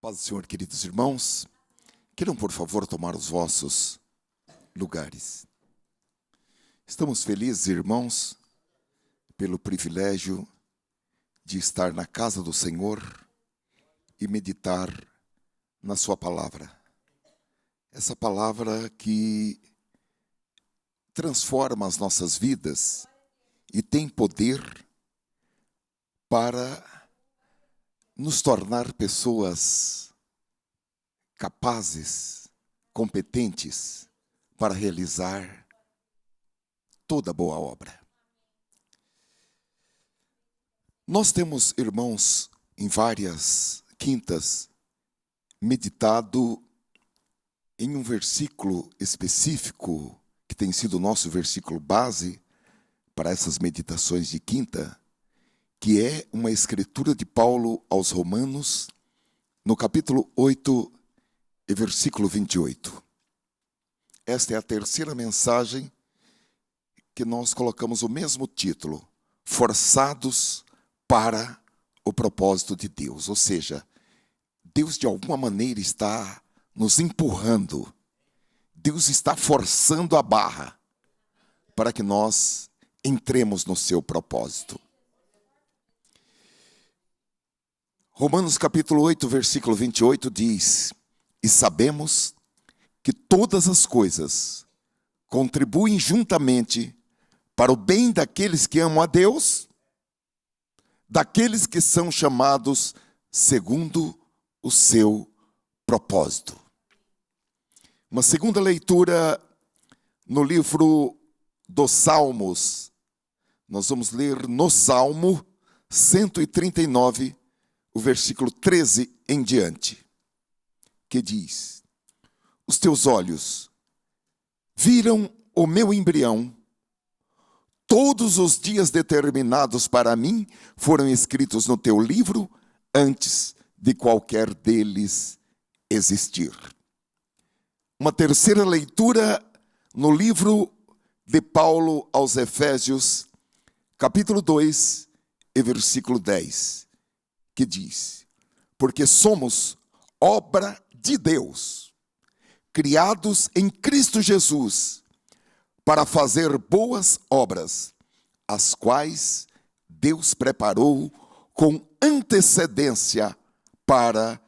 Paz do Senhor, queridos irmãos. Queiram, por favor, tomar os vossos lugares. Estamos felizes, irmãos, pelo privilégio de estar na casa do Senhor e meditar na sua palavra. Essa palavra que transforma as nossas vidas e tem poder para nos tornar pessoas capazes, competentes para realizar toda boa obra. Nós temos, irmãos, em várias quintas, meditado em um versículo específico, que tem sido o nosso versículo base para essas meditações de quinta, que é uma escritura de Paulo aos Romanos, no capítulo 8 e versículo 28. Esta é a terceira mensagem que nós colocamos o mesmo título, Forçados para o propósito de Deus. Ou seja, Deus de alguma maneira está nos empurrando, Deus está forçando a barra para que nós entremos no seu propósito. Romanos capítulo 8, versículo 28 diz: E sabemos que todas as coisas contribuem juntamente para o bem daqueles que amam a Deus, daqueles que são chamados segundo o seu propósito. Uma segunda leitura no livro dos Salmos. Nós vamos ler no Salmo 139, o versículo 13 em diante, que diz: Os teus olhos viram o meu embrião, todos os dias determinados para mim foram escritos no teu livro, antes de qualquer deles existir. Uma terceira leitura no livro de Paulo aos Efésios, capítulo 2 e versículo 10. Que diz: Porque somos obra de Deus, criados em Cristo Jesus, para fazer boas obras, as quais Deus preparou com antecedência para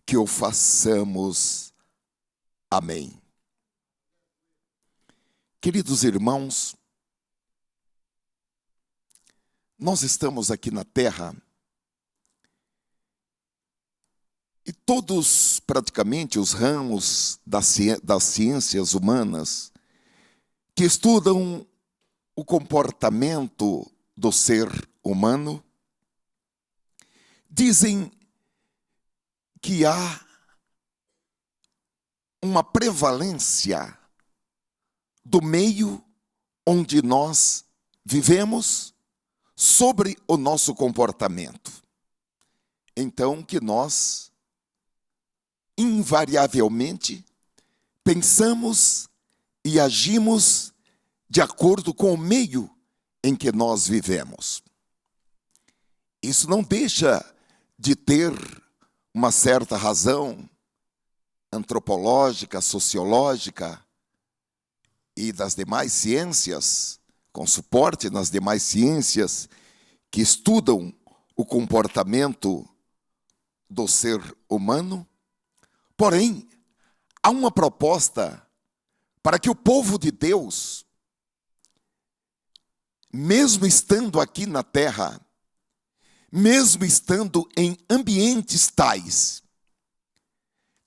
que o façamos. Amém. Queridos irmãos, nós estamos aqui na terra e todos, praticamente, os ramos das ciências humanas que estudam o comportamento do ser humano, dizem que há uma prevalência do meio onde nós vivemos sobre o nosso comportamento. Então, que nós invariavelmente pensamos e agimos de acordo com o meio em que nós vivemos. Isso não deixa de ter uma certa razão antropológica, sociológica e das demais ciências, com suporte nas demais ciências que estudam o comportamento do ser humano. Porém, há uma proposta para que o povo de Deus, mesmo estando aqui na terra, mesmo estando em ambientes tais,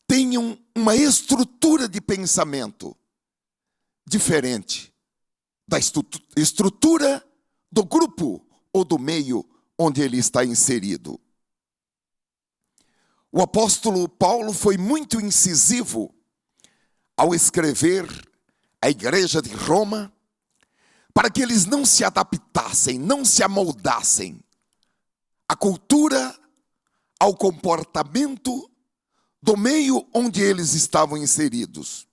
tenham uma estrutura de pensamento diferente da estrutura do grupo ou do meio onde ele está inserido. O apóstolo Paulo foi muito incisivo ao escrever à igreja de Roma para que eles não se adaptassem, não se amoldassem à cultura, ao comportamento do meio onde eles estavam inseridos.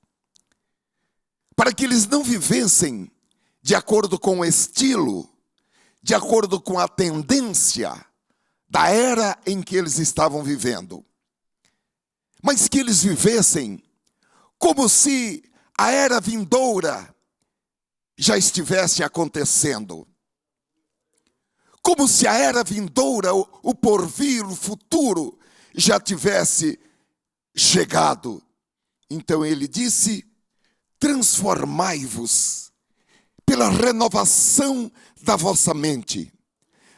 Para que eles não vivessem de acordo com o estilo, de acordo com a tendência da era em que eles estavam vivendo. mas que eles vivessem como se a era vindoura já estivesse acontecendo. Como se a era vindoura, o porvir, o futuro, já tivesse chegado. Então ele disse: transformai-vos pela renovação da vossa mente.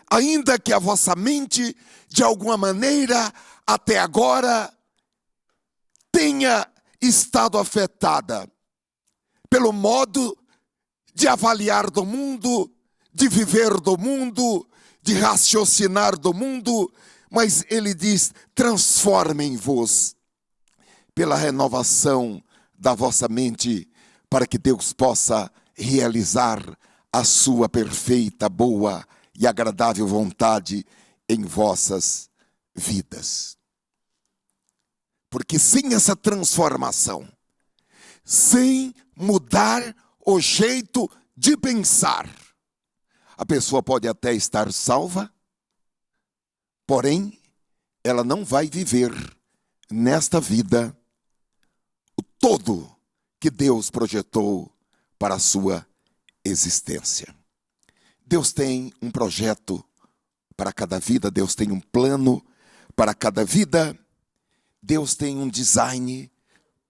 Ainda que a vossa mente, de alguma maneira, até agora, tenha estado afetada pelo modo de avaliar do mundo, de viver do mundo, de raciocinar do mundo, mas ele diz: transformem-vos pela renovação da vossa mente, para que Deus possa realizar a sua perfeita, boa e agradável vontade em vossas vidas. Porque sem essa transformação, sem mudar o jeito de pensar, a pessoa pode até estar salva, porém, ela não vai viver nesta vida o todo que Deus projetou para a sua existência. Deus tem um projeto para cada vida, Deus tem um plano para cada vida, Deus tem um design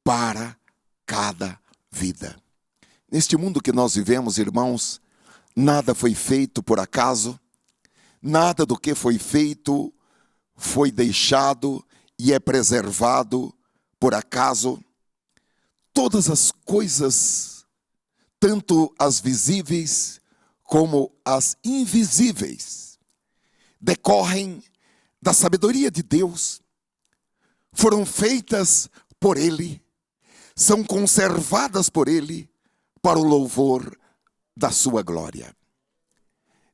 para cada vida. Neste mundo que nós vivemos, irmãos, nada foi feito por acaso, nada do que foi feito foi deixado e é preservado por acaso. Todas as coisas, tanto as visíveis como as invisíveis, decorrem da sabedoria de Deus, foram feitas por Ele, são conservadas por Ele para o louvor da sua glória.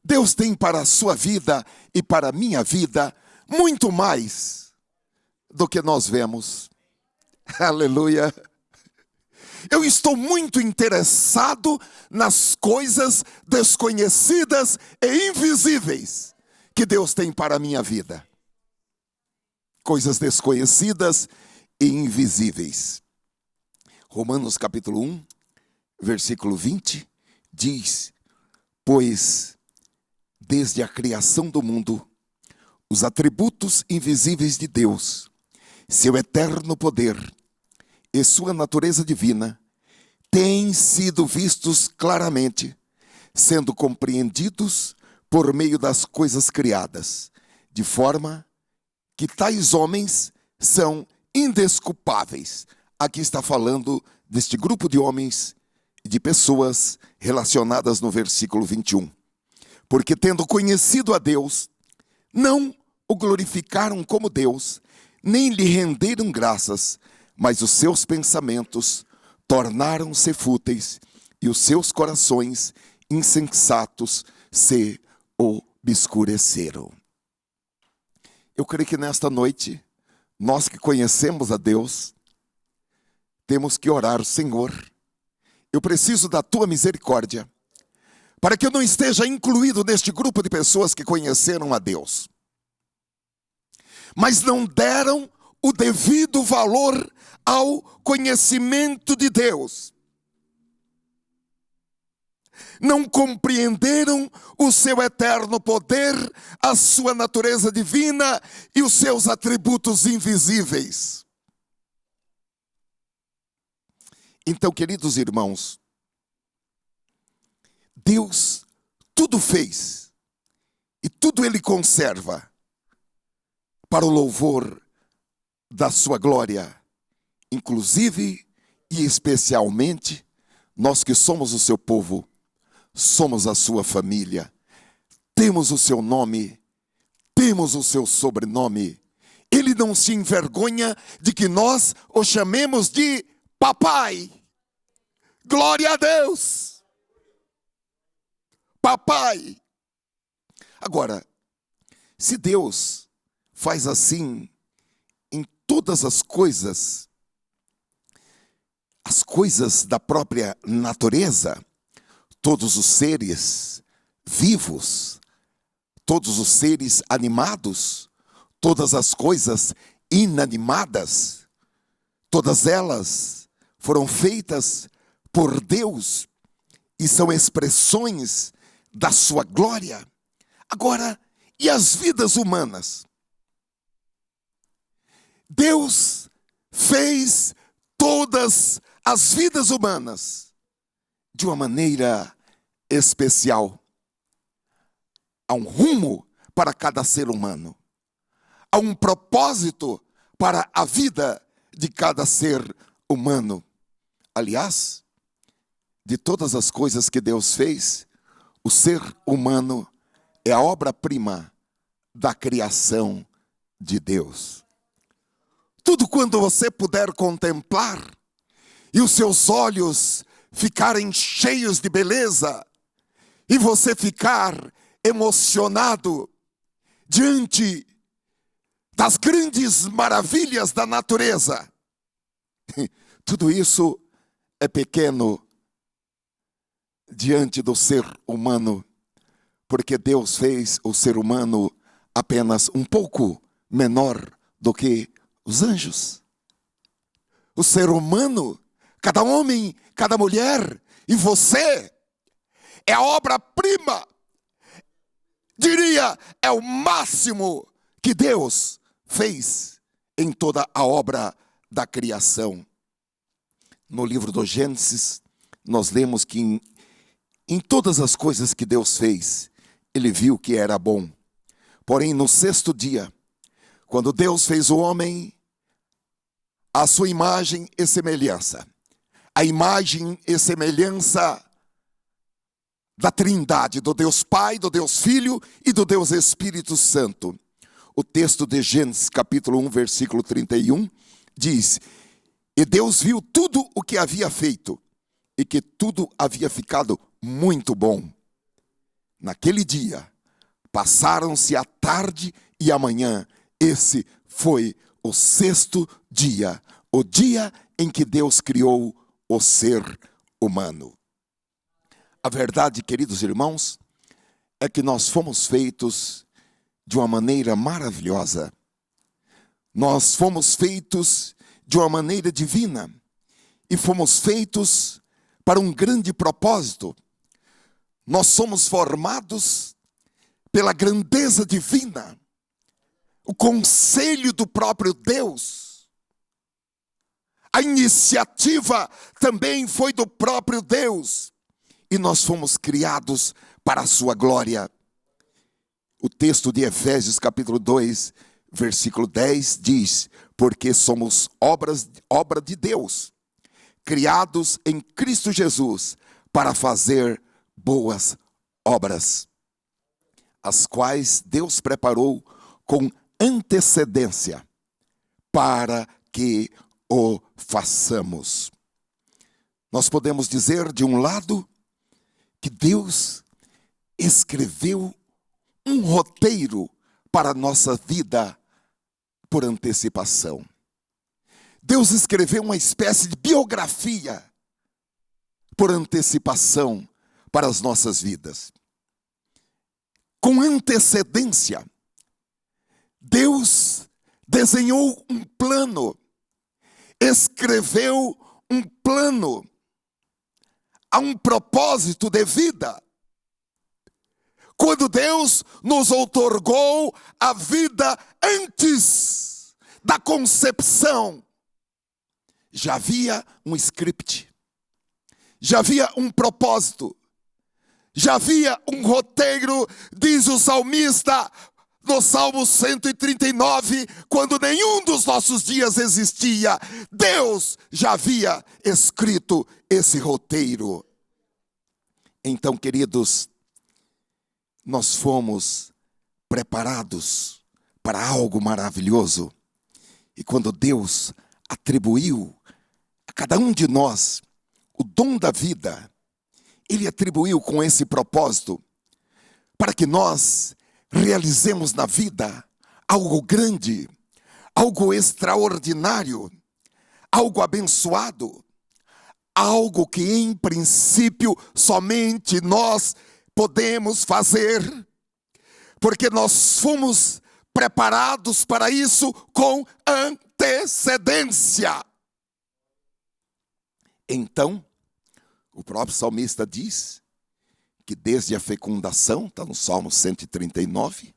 Deus tem para a sua vida e para a minha vida muito mais do que nós vemos. Aleluia! Eu estou muito interessado nas coisas desconhecidas e invisíveis que Deus tem para a minha vida. Coisas desconhecidas e invisíveis. Romanos capítulo 1, versículo 20, diz: pois desde a criação do mundo, os atributos invisíveis de Deus, seu eterno poder e sua natureza divina, têm sido vistos claramente, sendo compreendidos por meio das coisas criadas, de forma que tais homens são indesculpáveis. Aqui está falando deste grupo de homens, de pessoas relacionadas no versículo 21. Porque tendo conhecido a Deus, não o glorificaram como Deus, nem lhe renderam graças, mas os seus pensamentos tornaram-se fúteis e os seus corações insensatos se obscureceram. Eu creio que nesta noite, nós que conhecemos a Deus, temos que orar: Senhor, eu preciso da tua misericórdia, para que eu não esteja incluído neste grupo de pessoas que conheceram a Deus, mas não deram o devido valor ao conhecimento de Deus. Não compreenderam o seu eterno poder, a sua natureza divina e os seus atributos invisíveis. Então, queridos irmãos, Deus tudo fez e tudo Ele conserva para o louvor da sua glória, inclusive e especialmente nós que somos o seu povo, somos a sua família, temos o seu nome, temos o seu sobrenome. Ele não se envergonha de que nós o chamemos de papai. Glória a Deus! Papai! Agora, se Deus faz assim em todas as coisas da própria natureza, todos os seres vivos, todos os seres animados, todas as coisas inanimadas, Todas elas foram feitas por Deus e são expressões da sua glória. Agora, e as vidas humanas? Deus fez todas as vidas humanas de uma maneira especial. Há um rumo para cada ser humano. Há um propósito para a vida de cada ser humano. Aliás, de todas as coisas que Deus fez, o ser humano é a obra-prima da criação de Deus. Tudo quando você puder contemplar e os seus olhos ficarem cheios de beleza e você ficar emocionado diante das grandes maravilhas da natureza, tudo isso é pequeno diante do ser humano, porque Deus fez o ser humano apenas um pouco menor do que os anjos. O ser humano, cada homem, cada mulher, e você, é a obra-prima, diria, é o máximo que Deus fez em toda a obra da criação. No livro do Gênesis, nós lemos que em todas as coisas que Deus fez, Ele viu que era bom. Porém, no sexto dia, quando Deus fez o homem, a sua imagem e semelhança, a imagem e semelhança da Trindade, do Deus Pai, do Deus Filho e do Deus Espírito Santo. O texto de Gênesis capítulo 1, versículo 31, diz: E Deus viu tudo o que havia feito, e que tudo havia ficado muito bom. Naquele dia, passaram-se a tarde e a manhã. Esse foi o sexto dia, o dia em que Deus criou o ser humano. A verdade, queridos irmãos, é que nós fomos feitos de uma maneira maravilhosa. Nós fomos feitos de uma maneira divina e fomos feitos para um grande propósito. Nós somos formados pela grandeza divina, o conselho do próprio Deus. A iniciativa também foi do próprio Deus e nós fomos criados para a sua glória. O texto de Efésios capítulo 2, versículo 10 diz: porque somos obra de Deus, criados em Cristo Jesus para fazer boas obras, as quais Deus preparou com antecedência para que o façamos. Nós podemos dizer, de um lado, que Deus escreveu um roteiro para a nossa vida por antecipação. Deus escreveu uma espécie de biografia por antecipação para as nossas vidas. Com antecedência, Deus desenhou um plano, escreveu um plano, há um propósito de vida. Quando Deus nos outorgou a vida antes da concepção, já havia um script, já havia um propósito, já havia um roteiro, diz o salmista no Salmo 139, quando nenhum dos nossos dias existia, Deus já havia escrito esse roteiro. Então, queridos, nós fomos preparados para algo maravilhoso. E quando Deus atribuiu a cada um de nós o dom da vida, Ele atribuiu com esse propósito, para que nós realizemos na vida algo grande, algo extraordinário, algo abençoado, algo que em princípio somente nós podemos fazer, porque nós fomos preparados para isso com antecedência. Então, o próprio salmista diz que desde a fecundação, está no Salmo 139,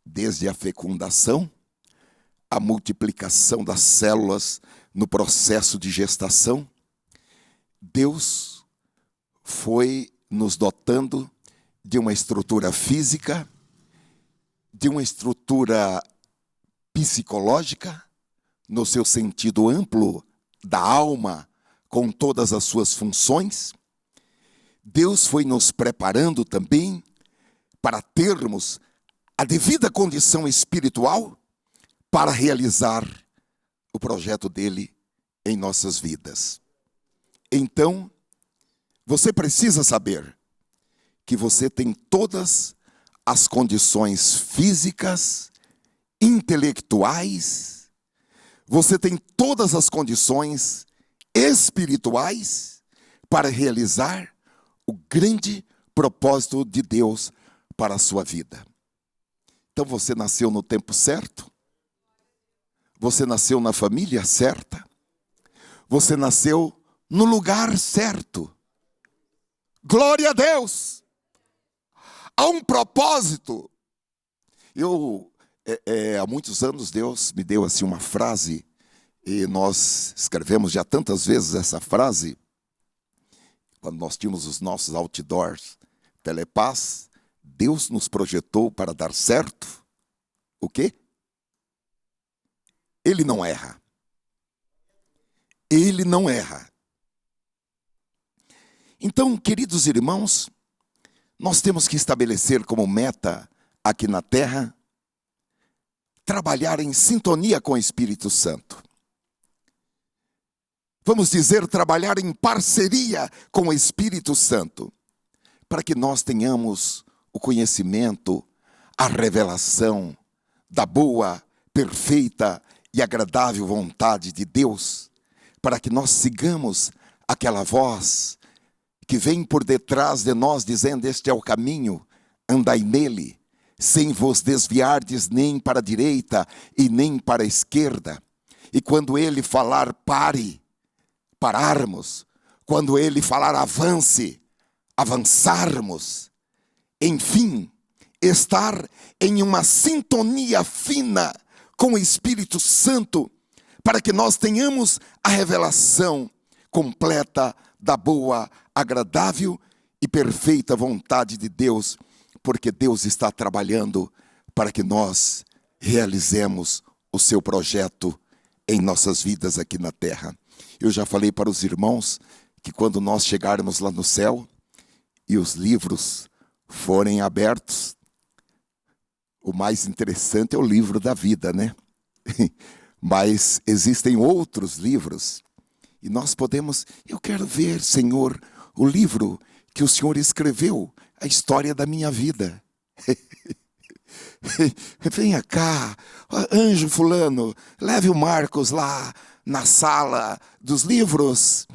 desde a fecundação, a multiplicação das células no processo de gestação, Deus foi nos dotando de uma estrutura física, de uma estrutura psicológica, no seu sentido amplo, da alma, com todas as suas funções. Deus foi nos preparando também para termos a devida condição espiritual para realizar o projeto dele em nossas vidas. Então, você precisa saber que você tem todas as condições físicas, intelectuais, você tem todas as condições espirituais para realizar o grande propósito de Deus para a sua vida. Então você nasceu no tempo certo, você nasceu na família certa, você nasceu no lugar certo. Glória a Deus! Há um propósito. Há muitos anos Deus me deu assim uma frase, e nós escrevemos já tantas vezes essa frase, quando nós tínhamos os nossos outdoors, Telepaz, Deus nos projetou para dar certo. O quê? Ele não erra. Ele não erra. Então, queridos irmãos, nós temos que estabelecer como meta aqui na terra trabalhar em sintonia com o Espírito Santo. Vamos dizer, trabalhar em parceria com o Espírito Santo, para que nós tenhamos o conhecimento, a revelação da boa, perfeita e agradável vontade de Deus, para que nós sigamos aquela voz que vem por detrás de nós dizendo: este é o caminho, andai nele, sem vos desviardes nem para a direita e nem para a esquerda. E quando ele falar pare, pararmos. Quando ele falar avance, avançarmos. Enfim, estar em uma sintonia fina com o Espírito Santo, para que nós tenhamos a revelação completa da boa, agradável e perfeita vontade de Deus, porque Deus está trabalhando para que nós realizemos o seu projeto em nossas vidas aqui na terra. Eu já falei para os irmãos que quando nós chegarmos lá no céu e os livros forem abertos, o mais interessante é o livro da vida, né? Mas existem outros livros e nós podemos... Eu quero ver, Senhor, o livro que o Senhor escreveu, a história da minha vida. Venha cá, anjo fulano, leve o Marcos lá na sala dos livros,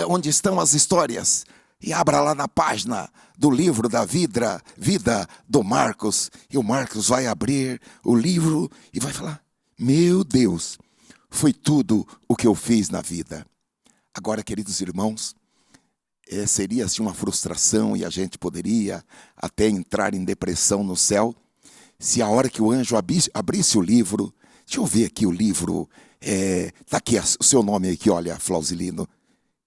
onde estão as histórias, e abra lá na página do livro da vida do Marcos, e o Marcos vai abrir o livro e vai falar: meu Deus, foi tudo o que eu fiz na vida. Agora, queridos irmãos, seria assim uma frustração e a gente poderia até entrar em depressão no céu, se a hora que o anjo abrisse o livro, deixa eu ver aqui o livro, está aqui o seu nome aqui, olha, Flausilino,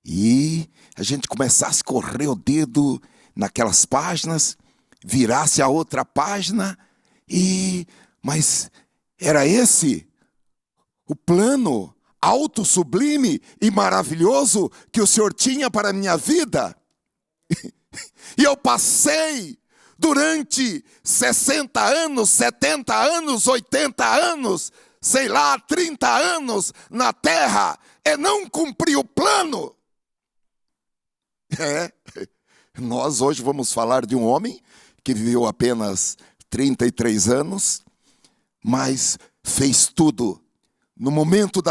e a gente começasse a correr o dedo naquelas páginas, virasse a outra página, mas era esse o plano alto, sublime e maravilhoso que o Senhor tinha para a minha vida. E eu passei durante 60 anos, 70 anos, 80 anos, sei lá, 30 anos na terra, e não cumpri o plano. Nós hoje vamos falar de um homem que viveu apenas 33 anos, mas fez tudo. No momento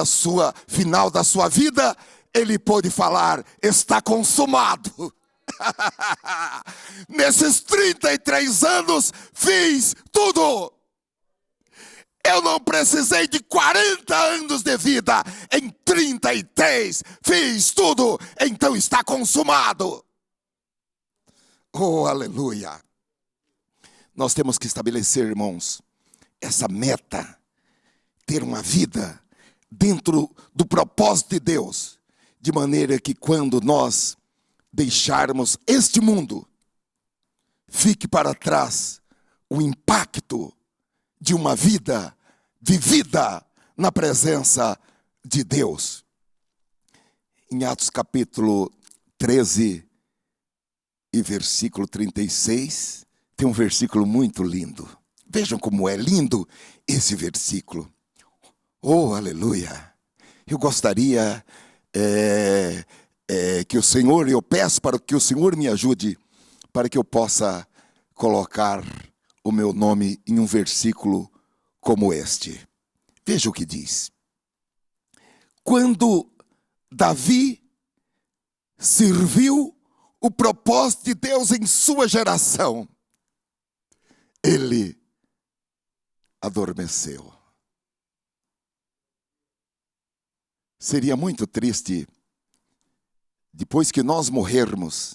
final da sua vida, ele pôde falar: está consumado. Nesses 33 anos, fiz tudo. Eu não precisei de 40 anos de vida. em 33, fiz tudo, então está consumado. Oh, aleluia. Nós temos que estabelecer, irmãos, essa meta, ter uma vida dentro do propósito de Deus, de maneira que quando nós deixarmos este mundo, fique para trás o impacto de uma vida vivida na presença de Deus. Em Atos capítulo 13 e versículo 36, tem um versículo muito lindo. Vejam como é lindo esse versículo. Oh, aleluia. Eu gostaria que o Senhor, eu peço para que o Senhor me ajude, para que eu possa colocar o meu nome em um versículo como este. Veja o que diz. Quando Davi serviu o propósito de Deus em sua geração, ele adormeceu. Seria muito triste, depois que nós morrermos,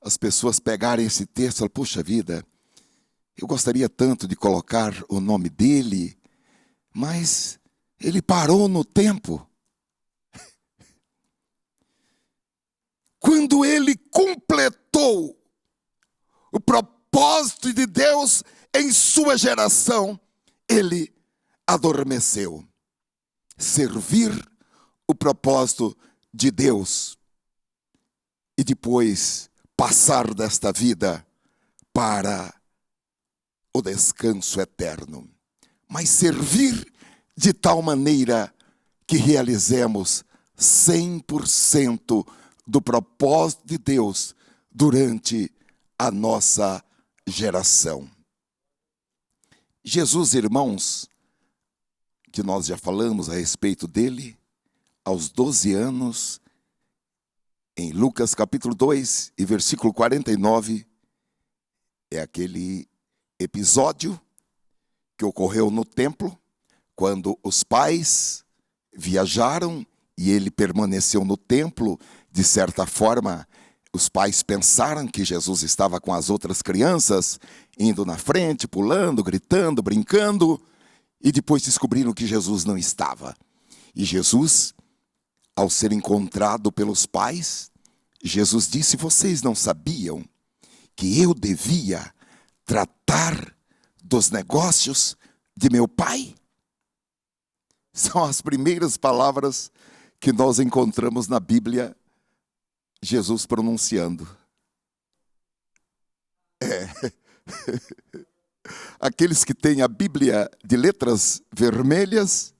as pessoas pegarem esse texto e falarem, puxa vida, eu gostaria tanto de colocar o nome dele, mas ele parou no tempo. Quando ele completou o propósito de Deus em sua geração, ele adormeceu. Servir o propósito de Deus e depois passar desta vida para o descanso eterno. Mas servir de tal maneira que realizemos 100% do propósito de Deus durante a nossa geração. Jesus, irmãos, que nós já falamos a respeito dele, aos 12 anos, em Lucas capítulo 2 e versículo 49, é aquele episódio que ocorreu no templo, quando os pais viajaram e ele permaneceu no templo. De certa forma, os pais pensaram que Jesus estava com as outras crianças, indo na frente, pulando, gritando, brincando, e depois descobriram que Jesus não estava. E Jesus, ao ser encontrado pelos pais, Jesus disse, vocês não sabiam que eu devia tratar dos negócios de meu pai? São as primeiras palavras que nós encontramos na Bíblia, Jesus pronunciando. Aqueles que têm a Bíblia de letras vermelhas,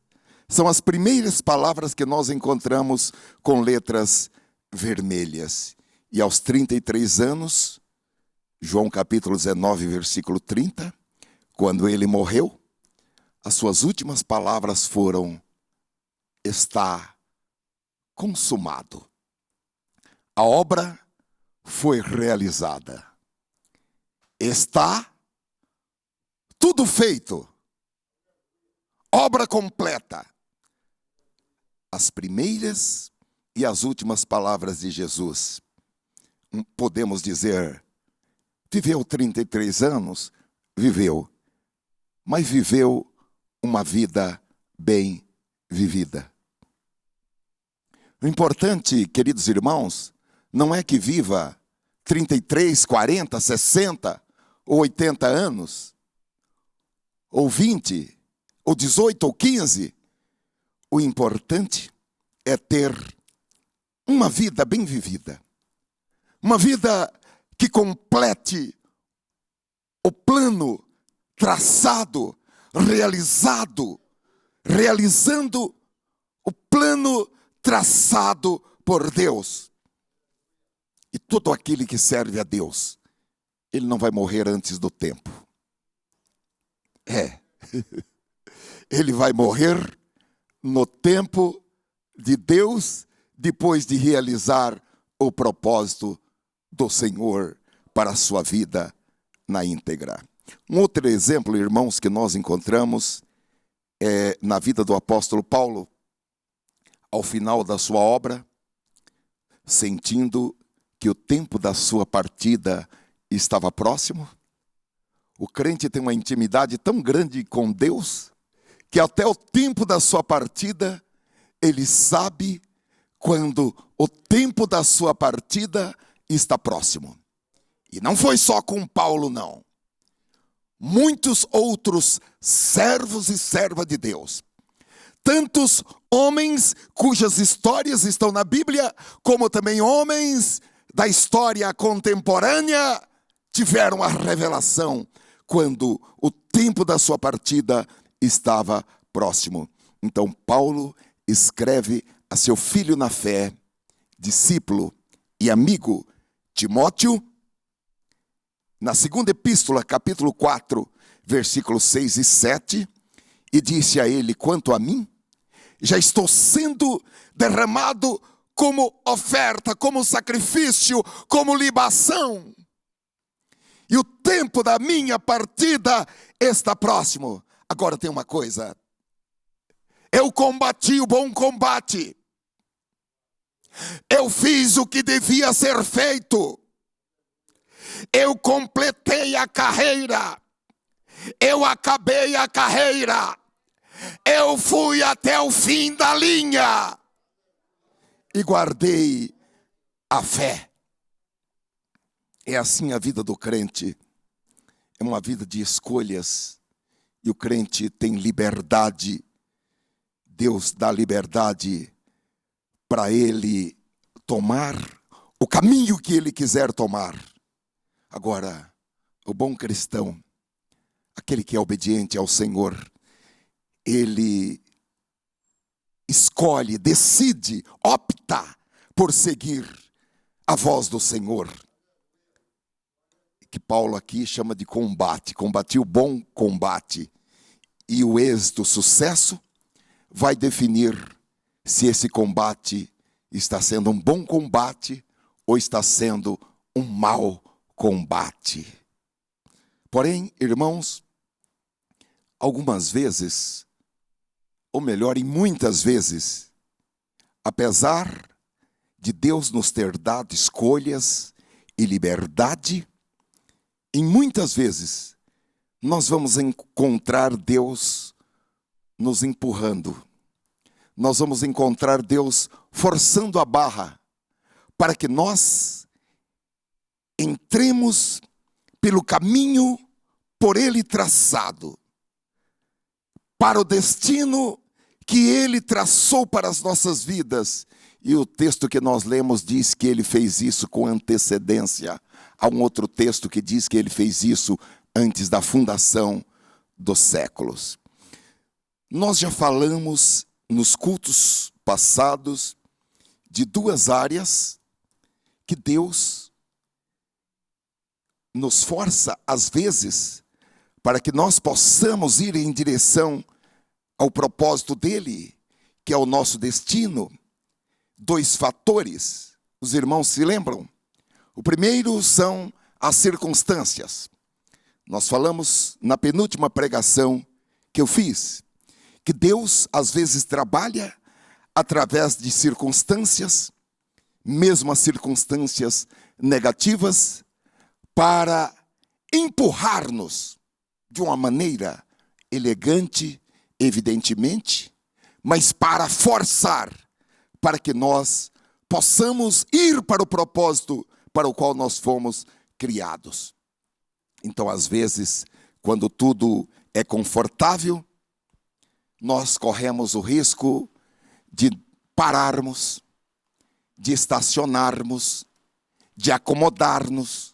são as primeiras palavras que nós encontramos com letras vermelhas. E aos 33 anos, João capítulo 19, versículo 30, quando ele morreu, as suas últimas palavras foram, está consumado. A obra foi realizada. Está tudo feito. Obra completa. As primeiras e as últimas palavras de Jesus. Podemos dizer, viveu 33 anos? Viveu. Mas viveu uma vida bem vivida. O importante, queridos irmãos, não é que viva 33, 40, 60 ou 80 anos, ou 20, ou 18, ou 15. O importante é ter uma vida bem vivida. Uma vida que complete o plano traçado, realizando o plano traçado por Deus. E todo aquele que serve a Deus, ele não vai morrer antes do tempo. Ele vai morrer no tempo de Deus, depois de realizar o propósito do Senhor para a sua vida na íntegra. Um outro exemplo, irmãos, que nós encontramos é na vida do apóstolo Paulo. ao final da sua obra, sentindo que o tempo da sua partida estava próximo? O crente tem uma intimidade tão grande com Deus, que até o tempo da sua partida, ele sabe quando o tempo da sua partida está próximo. E não foi só com Paulo, não. Muitos outros servos e servas de Deus, tantos homens cujas histórias estão na Bíblia, como também homens da história contemporânea, tiveram a revelação quando o tempo da sua partida estava próximo. Então Paulo escreve a seu filho na fé, discípulo e amigo Timóteo, na segunda epístola, capítulo 4, versículos 6 e 7, e disse a ele: quanto a mim, já estou sendo derramado como oferta, como sacrifício, como libação. E o tempo da minha partida está próximo. Agora tem uma coisa. Eu combati o bom combate. Eu fiz o que devia ser feito. Eu completei a carreira. Eu acabei a carreira. Eu fui até o fim da linha. E guardei a fé. É assim a vida do crente. É uma vida de escolhas. E o crente tem liberdade. Deus dá liberdade para ele tomar o caminho que ele quiser tomar. Agora, o bom cristão, aquele que é obediente ao Senhor, ele escolhe, decide, opta por seguir a voz do Senhor. Que Paulo aqui chama de combate. Combati o bom combate. E o êxito, o sucesso, vai definir se esse combate está sendo um bom combate ou está sendo um mau combate. Porém, irmãos, algumas vezes, ou melhor, em muitas vezes, apesar de Deus nos ter dado escolhas e liberdade, em muitas vezes nós vamos encontrar Deus nos empurrando. Nós vamos encontrar Deus forçando a barra para que nós entremos pelo caminho por Ele traçado, para o destino que Ele traçou para as nossas vidas. E o texto que nós lemos diz que Ele fez isso com antecedência. Há um outro texto que diz que Ele fez isso antes da fundação dos séculos. Nós já falamos nos cultos passados de duas áreas que Deus nos força, às vezes, para que nós possamos ir em direção ao propósito dele, que é o nosso destino. Dois fatores, os irmãos se lembram? O primeiro são as circunstâncias. Nós falamos na penúltima pregação que eu fiz, que Deus às vezes trabalha através de circunstâncias, mesmo as circunstâncias negativas, para empurrar-nos de uma maneira elegante, evidentemente, mas para forçar, para que nós possamos ir para o propósito para o qual nós fomos criados. Então, às vezes, quando tudo é confortável, nós corremos o risco de pararmos, de estacionarmos, de acomodarmos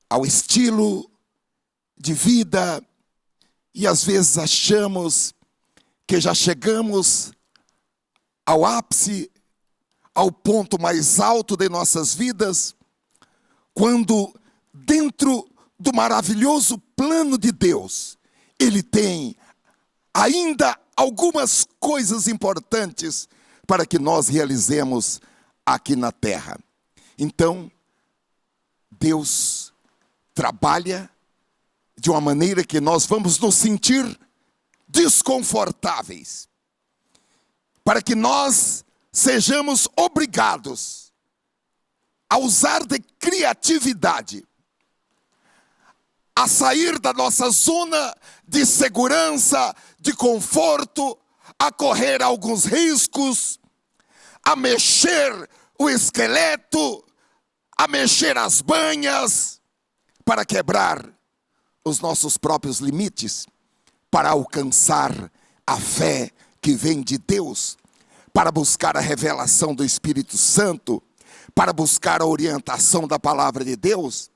ao estilo de vida, e às vezes achamos que já chegamos ao ápice, ao ponto mais alto de nossas vidas, quando dentro do maravilhoso plano de Deus, Ele tem ainda algumas coisas importantes para que nós realizemos aqui na terra. Então, Deus trabalha de uma maneira que nós vamos nos sentir desconfortáveis. para que nós sejamos obrigados a usar de criatividade, a sair da nossa zona de segurança, de conforto, a correr alguns riscos, a mexer o esqueleto, a mexer as banhas, para quebrar os nossos próprios limites, para alcançar a fé que vem de Deus, para buscar a revelação do Espírito Santo, para buscar a orientação da palavra de Deus.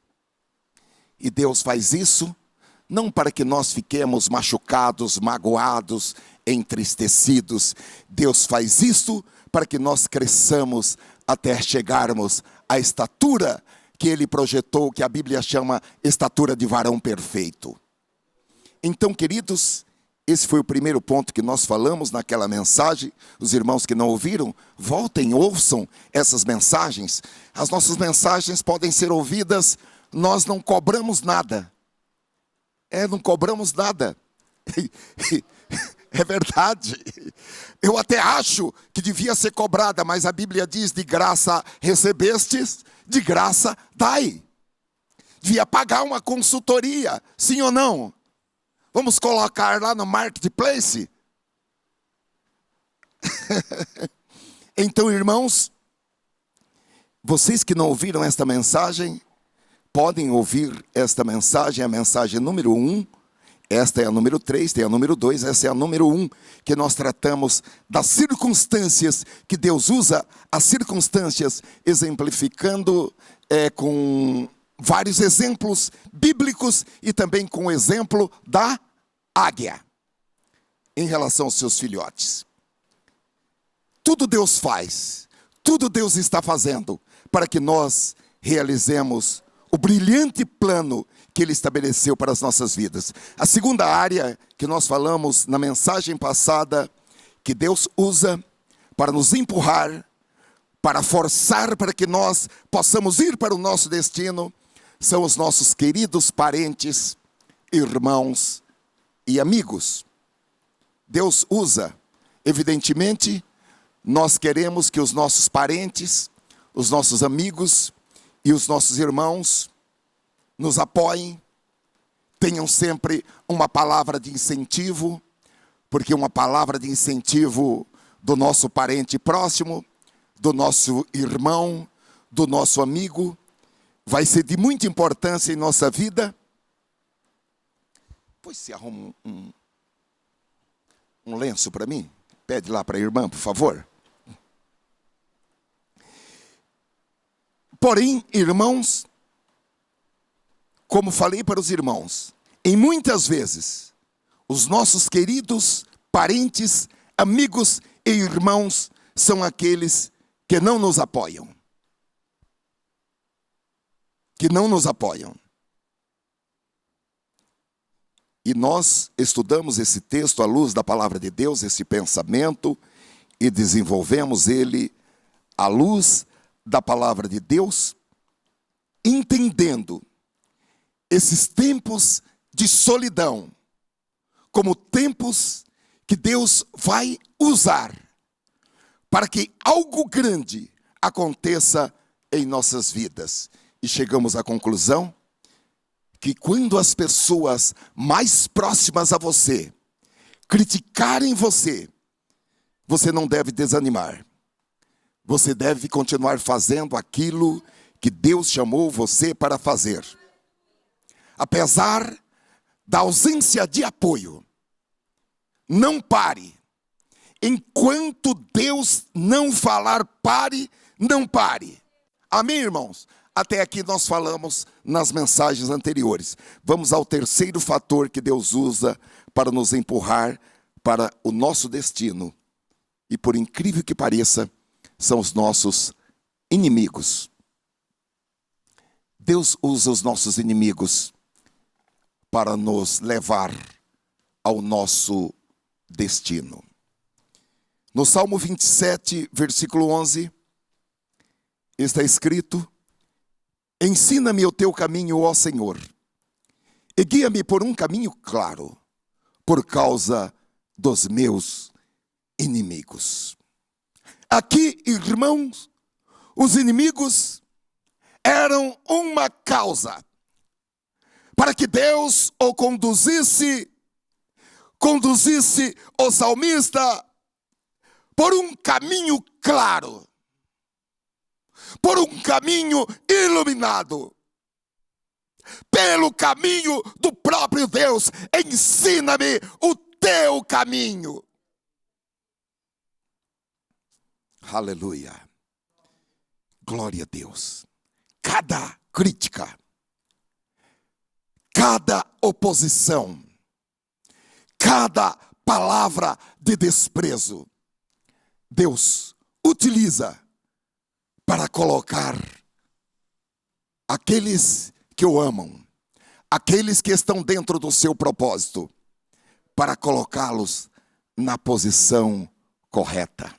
E Deus faz isso não para que nós fiquemos machucados, magoados, entristecidos. Deus faz isso para que nós cresçamos até chegarmos à estatura que Ele projetou, que a Bíblia chama estatura de varão perfeito. Então, queridos, esse foi o primeiro ponto que nós falamos naquela mensagem. Os irmãos que não ouviram, voltem, ouçam essas mensagens. As nossas mensagens podem ser ouvidas, nós não cobramos nada. Não cobramos nada. É verdade. Eu até acho que devia ser cobrada, mas a Bíblia diz: de graça recebestes, de graça dai. Devia pagar uma consultoria, sim ou não? Vamos colocar lá no Marketplace? Então, irmãos, vocês que não ouviram esta mensagem, podem ouvir esta mensagem, a mensagem número 1. Esta é a número 3, tem a número 2, essa é a número 1, que nós tratamos das circunstâncias que Deus usa, as circunstâncias exemplificando com vários exemplos bíblicos e também com o exemplo da águia em relação aos seus filhotes. Tudo Deus faz, tudo Deus está fazendo para que nós realizemos o brilhante plano que Ele estabeleceu para as nossas vidas. A segunda área que nós falamos na mensagem passada, que Deus usa para nos empurrar, para forçar para que nós possamos ir para o nosso destino, são os nossos queridos parentes, irmãos e amigos. Deus usa, evidentemente, nós queremos que os nossos parentes, os nossos amigos e os nossos irmãos nos apoiem, tenham sempre uma palavra de incentivo, porque uma palavra de incentivo do nosso parente próximo, do nosso irmão, do nosso amigo, vai ser de muita importância em nossa vida. Pois se arruma um lenço para mim, pede lá para a irmã, por favor. Porém, irmãos, como falei para os irmãos, em muitas vezes, os nossos queridos parentes, amigos e irmãos são aqueles que não nos apoiam. Que não nos apoiam. E nós estudamos esse texto à luz da palavra de Deus, esse pensamento, e desenvolvemos ele à luz da palavra de Deus, entendendo esses tempos de solidão como tempos que Deus vai usar para que algo grande aconteça em nossas vidas. E chegamos à conclusão que quando as pessoas mais próximas a você criticarem você, você não deve desanimar. Você deve continuar fazendo aquilo que Deus chamou você para fazer. Apesar da ausência de apoio, não pare. Enquanto Deus não falar pare, não pare. Amém, irmãos? Até aqui nós falamos nas mensagens anteriores. Vamos ao terceiro fator que Deus usa para nos empurrar para o nosso destino. E por incrível que pareça, são os nossos inimigos. Deus usa os nossos inimigos para nos levar ao nosso destino. No Salmo 27, versículo 11, está escrito: ensina-me o teu caminho, ó Senhor, e guia-me por um caminho claro, por causa dos meus inimigos. Aqui, irmãos, os inimigos eram uma causa para que Deus o conduzisse o salmista por um caminho claro, por um caminho iluminado, pelo caminho do próprio Deus. Ensina-me o teu caminho. Aleluia. Glória a Deus. Cada crítica, cada oposição, cada palavra de desprezo, Deus utiliza para colocar aqueles que o amam, aqueles que estão dentro do seu propósito, para colocá-los na posição correta,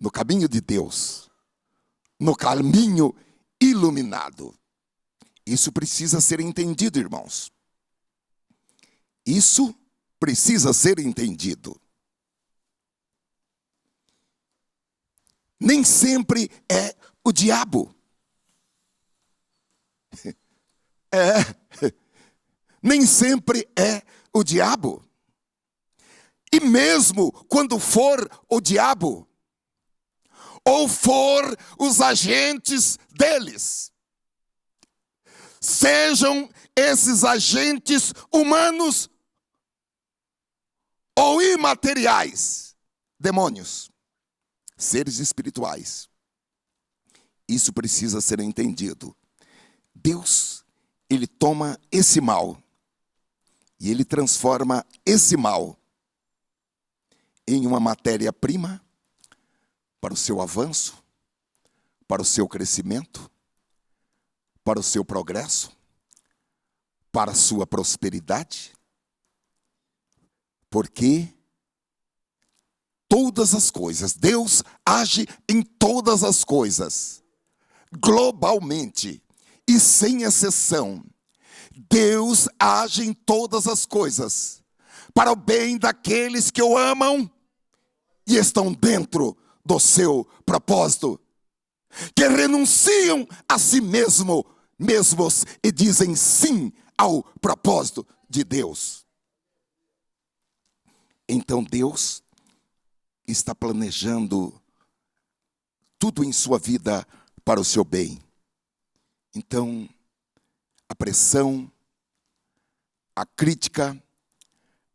no caminho de Deus, no caminho iluminado. Isso precisa ser entendido, irmãos. Isso precisa ser entendido. Nem sempre é o diabo. Nem sempre é o diabo. E mesmo quando for o diabo, ou for os agentes deles, sejam esses agentes humanos ou imateriais, demônios, seres espirituais, isso precisa ser entendido. Deus, ele toma esse mal e ele transforma esse mal em uma matéria-prima para o seu avanço, para o seu crescimento, para o seu progresso, para a sua prosperidade. Porque todas as coisas, Deus age em todas as coisas, globalmente e sem exceção. Deus age em todas as coisas para o bem daqueles que o amam e estão dentro do seu propósito, que renunciam a si mesmos e dizem sim ao propósito de Deus. Então Deus está planejando tudo em sua vida para o seu bem. Então, a pressão, a crítica,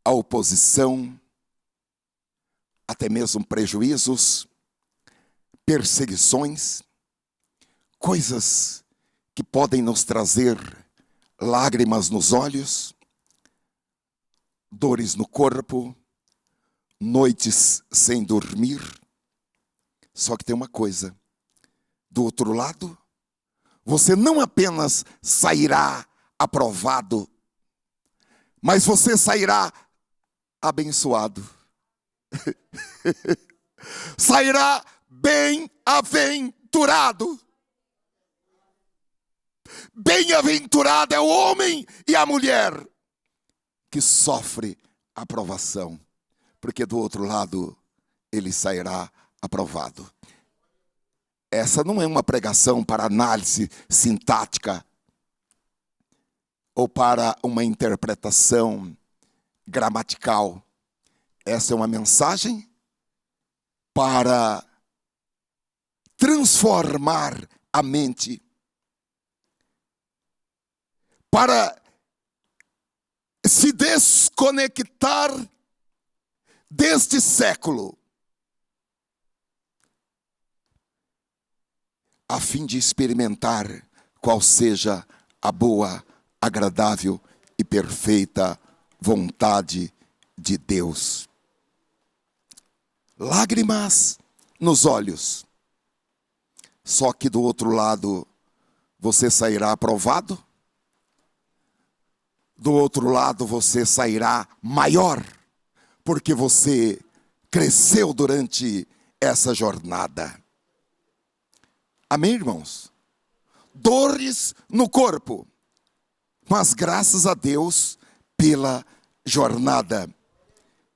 a oposição, até mesmo prejuízos, perseguições, coisas que podem nos trazer lágrimas nos olhos, dores no corpo, noites sem dormir. Só que tem uma coisa: do outro lado, você não apenas sairá aprovado, mas você sairá abençoado. Sairá bem-aventurado. Bem-aventurado é o homem e a mulher que sofre aprovação, porque do outro lado ele sairá aprovado. Essa não é uma pregação para análise sintática ou para uma interpretação gramatical. Essa é uma mensagem para transformar a mente, para se desconectar deste século, a fim de experimentar qual seja a boa, agradável e perfeita vontade de Deus. Lágrimas nos olhos. Só que do outro lado você sairá aprovado. Do outro lado você sairá maior, porque você cresceu durante essa jornada. Amém, irmãos? Dores no corpo, mas graças a Deus pela jornada,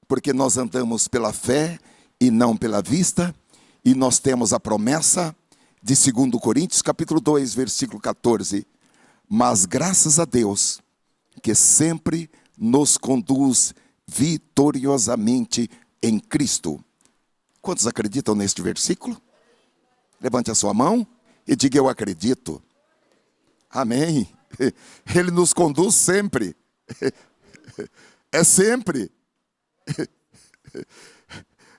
porque nós andamos pela fé e não pela vista, E nós temos a promessa de 2 Coríntios, capítulo 2, versículo 14. Mas graças a Deus, que sempre nos conduz vitoriosamente em Cristo. Quantos acreditam neste versículo? Levante a sua mão e diga: eu acredito. Amém. Ele nos conduz sempre. É sempre.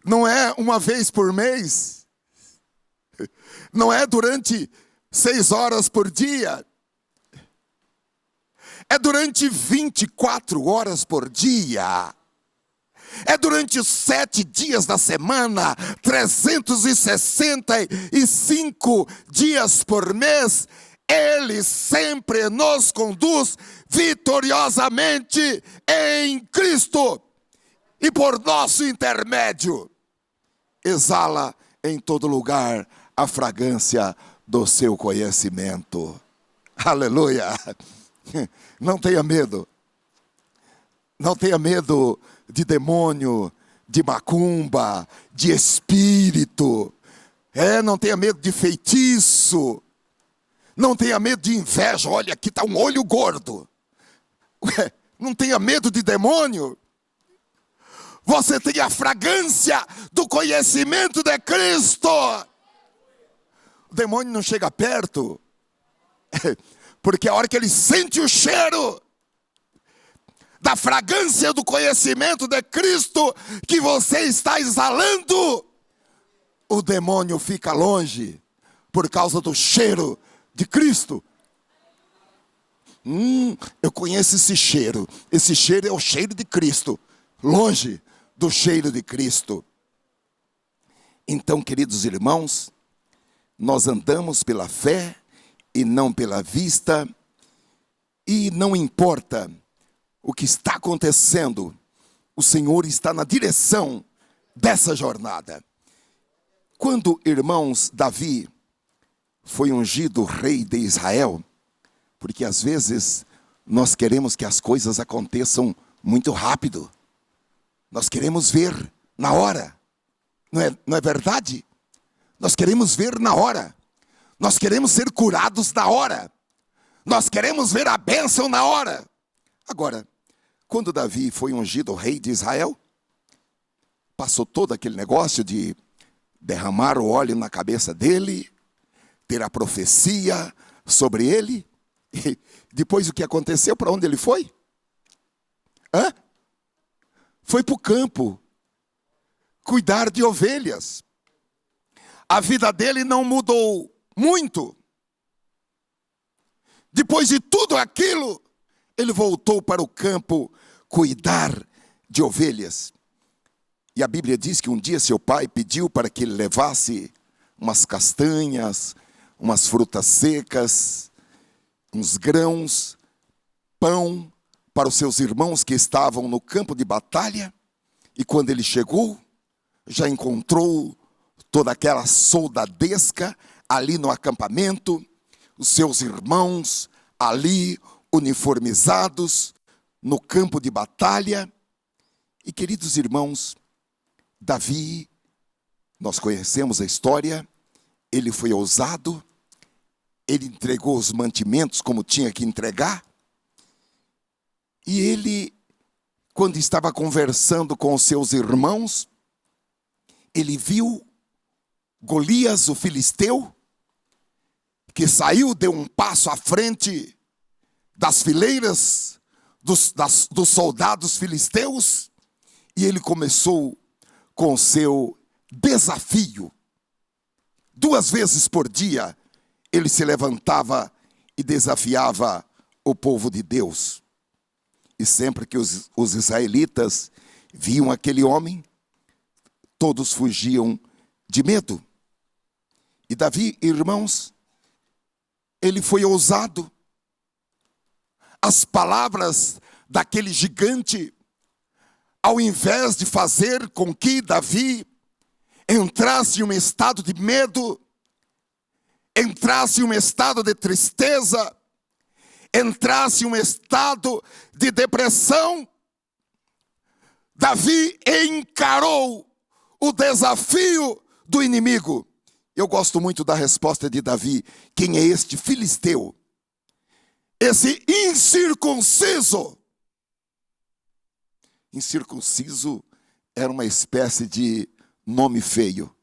Não é uma vez por mês. Não é durante 6 horas por dia. É durante 24 horas por dia. É durante 7 dias da semana, 365 dias por mês. Ele sempre nos conduz vitoriosamente em Cristo. E por nosso intermédio, exala em todo lugar a fragrância do seu conhecimento. Aleluia! Não tenha medo. Não tenha medo de demônio, de macumba, de espírito. Não tenha medo de feitiço. Não tenha medo de inveja. Olha, aqui está um olho gordo. Não tenha medo de demônio. Você tem a fragrância do conhecimento de Cristo. O demônio não chega perto. Porque a hora que ele sente o cheiro da fragrância do conhecimento de Cristo que você está exalando, o demônio fica longe por causa do cheiro de Cristo. Eu conheço esse cheiro. Esse cheiro é o cheiro de Cristo. Longe do cheiro de Cristo. Então, queridos irmãos, nós andamos pela fé e não pela vista, e não importa o que está acontecendo, o Senhor está na direção dessa jornada. Quando, irmãos, Davi foi ungido rei de Israel, porque às vezes nós queremos que as coisas aconteçam muito rápido, nós queremos ver na hora, não é verdade? Nós queremos ver na hora. Nós queremos ser curados na hora. Nós queremos ver a bênção na hora. Agora, quando Davi foi ungido rei de Israel, passou todo aquele negócio de derramar o óleo na cabeça dele, ter a profecia sobre ele. E depois o que aconteceu? Para onde ele foi? Foi para o campo cuidar de ovelhas. A vida dele não mudou muito. Depois de tudo aquilo, ele voltou para o campo cuidar de ovelhas. E a Bíblia diz que um dia seu pai pediu para que ele levasse umas castanhas, umas frutas secas, uns grãos, pão para os seus irmãos que estavam no campo de batalha. E quando ele chegou, já encontrou toda aquela soldadesca ali no acampamento, os seus irmãos ali uniformizados no campo de batalha. E queridos irmãos, Davi, nós conhecemos a história, ele foi ousado, ele entregou os mantimentos como tinha que entregar, e ele, quando estava conversando com os seus irmãos, ele viu Golias, o filisteu, que saiu, deu um passo à frente das fileiras dos soldados filisteus, e ele começou com o seu desafio. 2 vezes por dia, ele se levantava e desafiava o povo de Deus. E sempre que os israelitas viam aquele homem, todos fugiam de medo. E Davi, irmãos, ele foi ousado. As palavras daquele gigante, ao invés de fazer com que Davi entrasse em um estado de medo, entrasse em um estado de tristeza, entrasse em um estado de depressão, Davi encarou o desafio do inimigo. Eu gosto muito da resposta de Davi. Quem é este filisteu? Esse incircunciso. Incircunciso era uma espécie de nome feio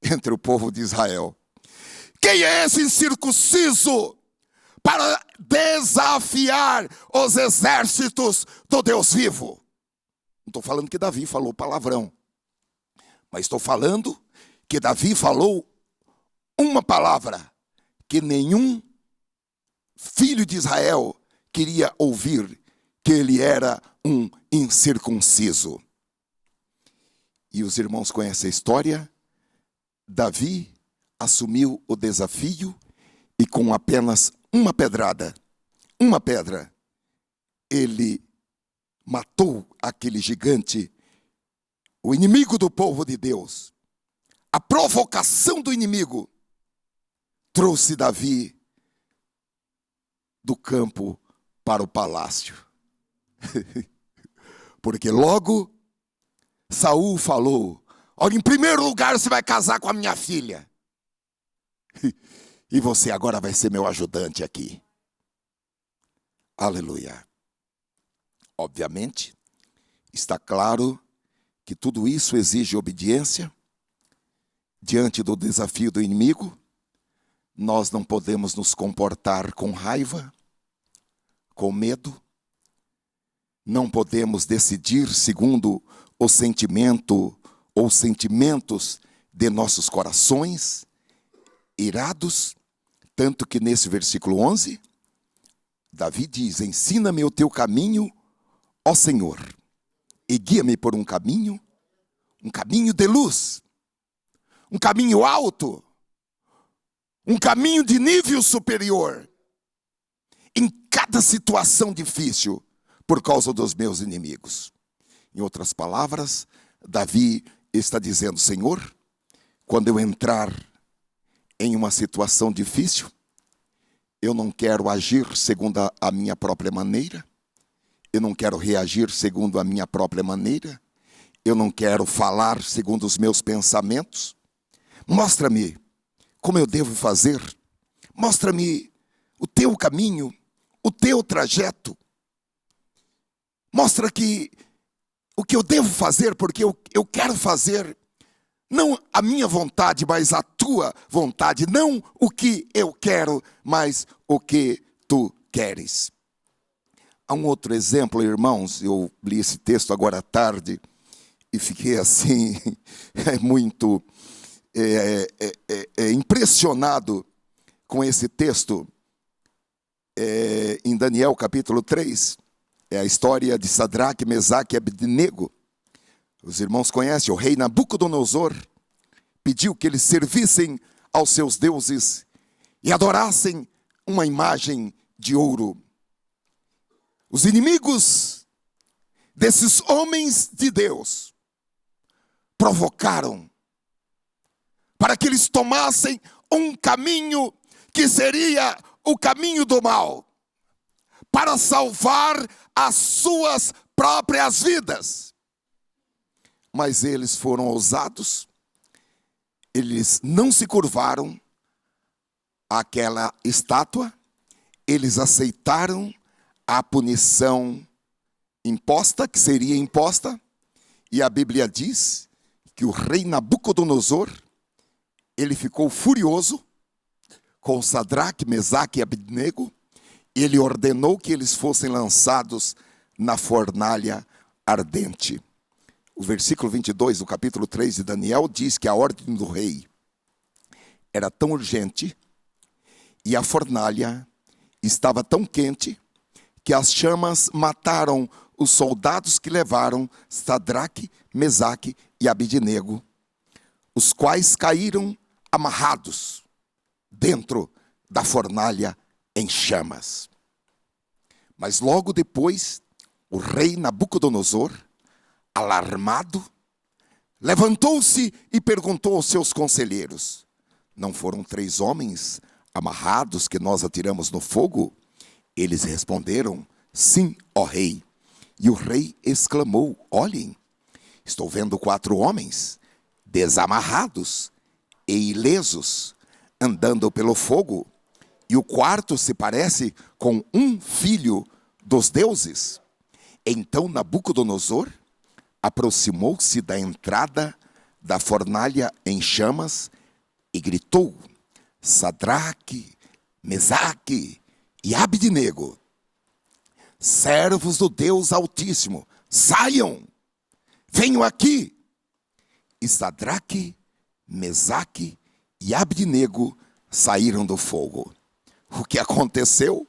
entre o povo de Israel. Quem é esse incircunciso para desafiar os exércitos do Deus vivo? Não estou falando que Davi falou palavrão, mas estou falando que Davi falou uma palavra que nenhum filho de Israel queria ouvir, que ele era um incircunciso. E os irmãos conhecem a história. Davi assumiu o desafio e com apenas uma pedra, ele matou aquele gigante, o inimigo do povo de Deus. A provocação do inimigo trouxe Davi do campo para o palácio. Porque logo Saul falou: olha, em primeiro lugar você vai casar com a minha filha. E você agora vai ser meu ajudante aqui. Aleluia. Obviamente, está claro que tudo isso exige obediência. Diante do desafio do inimigo, nós não podemos nos comportar com raiva, com medo. Não podemos decidir segundo o sentimento ou sentimentos de nossos corações irados. Tanto que nesse versículo 11, Davi diz: ensina-me o teu caminho, ó Senhor, e guia-me por um caminho de luz, um caminho alto, um caminho de nível superior, em cada situação difícil, por causa dos meus inimigos. Em outras palavras, Davi está dizendo: Senhor, quando eu entrar em uma situação difícil, eu não quero agir segundo a minha própria maneira, eu não quero reagir segundo a minha própria maneira, eu não quero falar segundo os meus pensamentos. Mostra-me como eu devo fazer, mostra-me o teu caminho, o teu trajeto. Mostra que o que eu devo fazer, porque eu quero fazer não a minha vontade, mas a tua vontade. Não o que eu quero, mas o que tu queres. Há um outro exemplo, irmãos. Eu li esse texto agora à tarde e fiquei assim, muito impressionado com esse texto. Em Daniel capítulo 3, é a história de Sadraque, Mesaque e Abednego. Os irmãos conhecem. O rei Nabucodonosor pediu que eles servissem aos seus deuses e adorassem uma imagem de ouro. Os inimigos desses homens de Deus provocaram para que eles tomassem um caminho que seria o caminho do mal, para salvar as suas próprias vidas. Mas eles foram ousados, eles não se curvaram àquela estátua, eles aceitaram a punição imposta, que seria imposta, e a Bíblia diz que o rei Nabucodonosor, ele ficou furioso com Sadraque, Mesaque e Abednego, e ele ordenou que eles fossem lançados na fornalha ardente. O versículo 22 do capítulo 3 de Daniel diz que a ordem do rei era tão urgente e a fornalha estava tão quente que as chamas mataram os soldados que levaram Sadraque, Mesaque e Abednego, os quais caíram amarrados dentro da fornalha em chamas. Mas logo depois, o rei Nabucodonosor, alarmado, levantou-se e perguntou aos seus conselheiros: não foram 3 homens amarrados que nós atiramos no fogo? Eles responderam: sim, ó rei. E o rei exclamou: olhem, estou vendo 4 homens desamarrados e ilesos, andando pelo fogo, e o quarto se parece com um filho dos deuses. Então Nabucodonosor aproximou-se da entrada da fornalha em chamas e gritou: Sadraque, Mesaque e Abdenego, servos do Deus Altíssimo, saiam, venham aqui. E Sadraque, Mesaque e Abdenego saíram do fogo. O que aconteceu?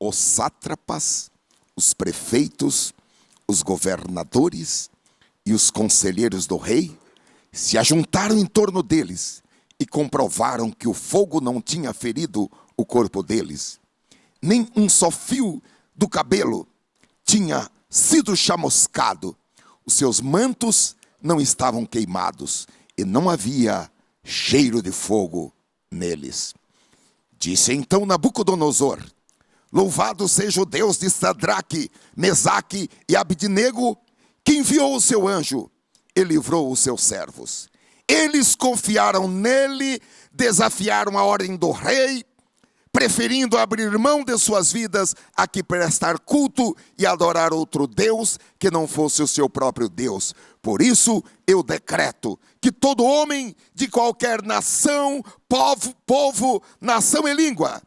Os sátrapas, os prefeitos, os governadores e os conselheiros do rei se ajuntaram em torno deles e comprovaram que o fogo não tinha ferido o corpo deles. Nem um só fio do cabelo tinha sido chamuscado. Os seus mantos não estavam queimados e não havia cheiro de fogo neles. Disse então Nabucodonosor: Louvado seja o Deus de Sadraque, Mesaque e Abdenego, que enviou o seu anjo e livrou os seus servos. Eles confiaram nele, desafiaram a ordem do rei, preferindo abrir mão de suas vidas a que prestar culto e adorar outro Deus que não fosse o seu próprio Deus. Por isso eu decreto que todo homem de qualquer nação, povo, nação e língua,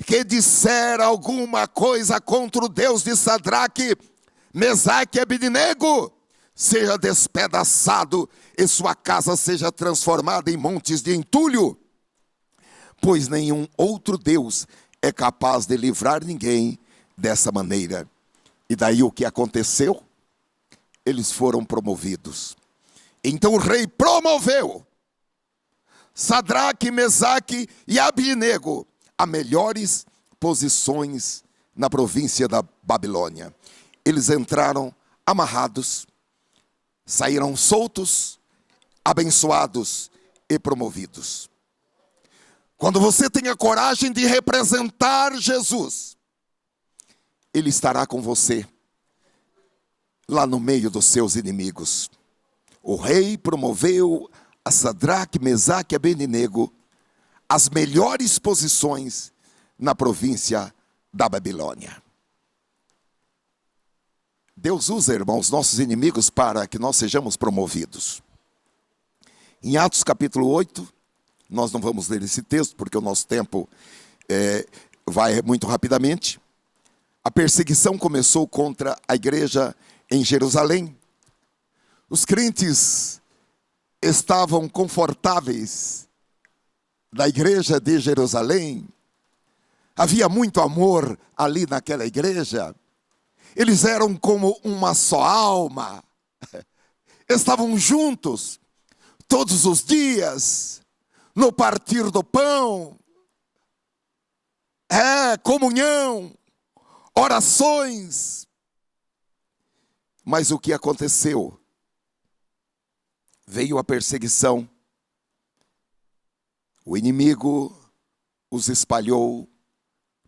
que disser alguma coisa contra o Deus de Sadraque, Mesaque e Abdenego, seja despedaçado e sua casa seja transformada em montes de entulho, pois nenhum outro Deus é capaz de livrar ninguém dessa maneira. E daí o que aconteceu? Eles foram promovidos. Então o rei promoveu Sadraque, Mesaque e Abdenego a melhores posições na província da Babilônia. Eles entraram amarrados, saíram soltos, abençoados e promovidos. Quando você tem a coragem de representar Jesus, Ele estará com você lá no meio dos seus inimigos. O rei promoveu a Sadraque, Mesaque e Abdenego as melhores posições na província da Babilônia. Deus usa, irmãos, nossos inimigos para que nós sejamos promovidos. Em Atos capítulo 8, nós não vamos ler esse texto porque o nosso tempo vai muito rapidamente. A perseguição começou contra a igreja em Jerusalém. Os crentes estavam confortáveis da igreja de Jerusalém. Havia muito amor ali naquela igreja. Eles eram como uma só alma. Estavam juntos todos os dias, no partir do pão, comunhão, orações. Mas o que aconteceu? Veio a perseguição. O inimigo os espalhou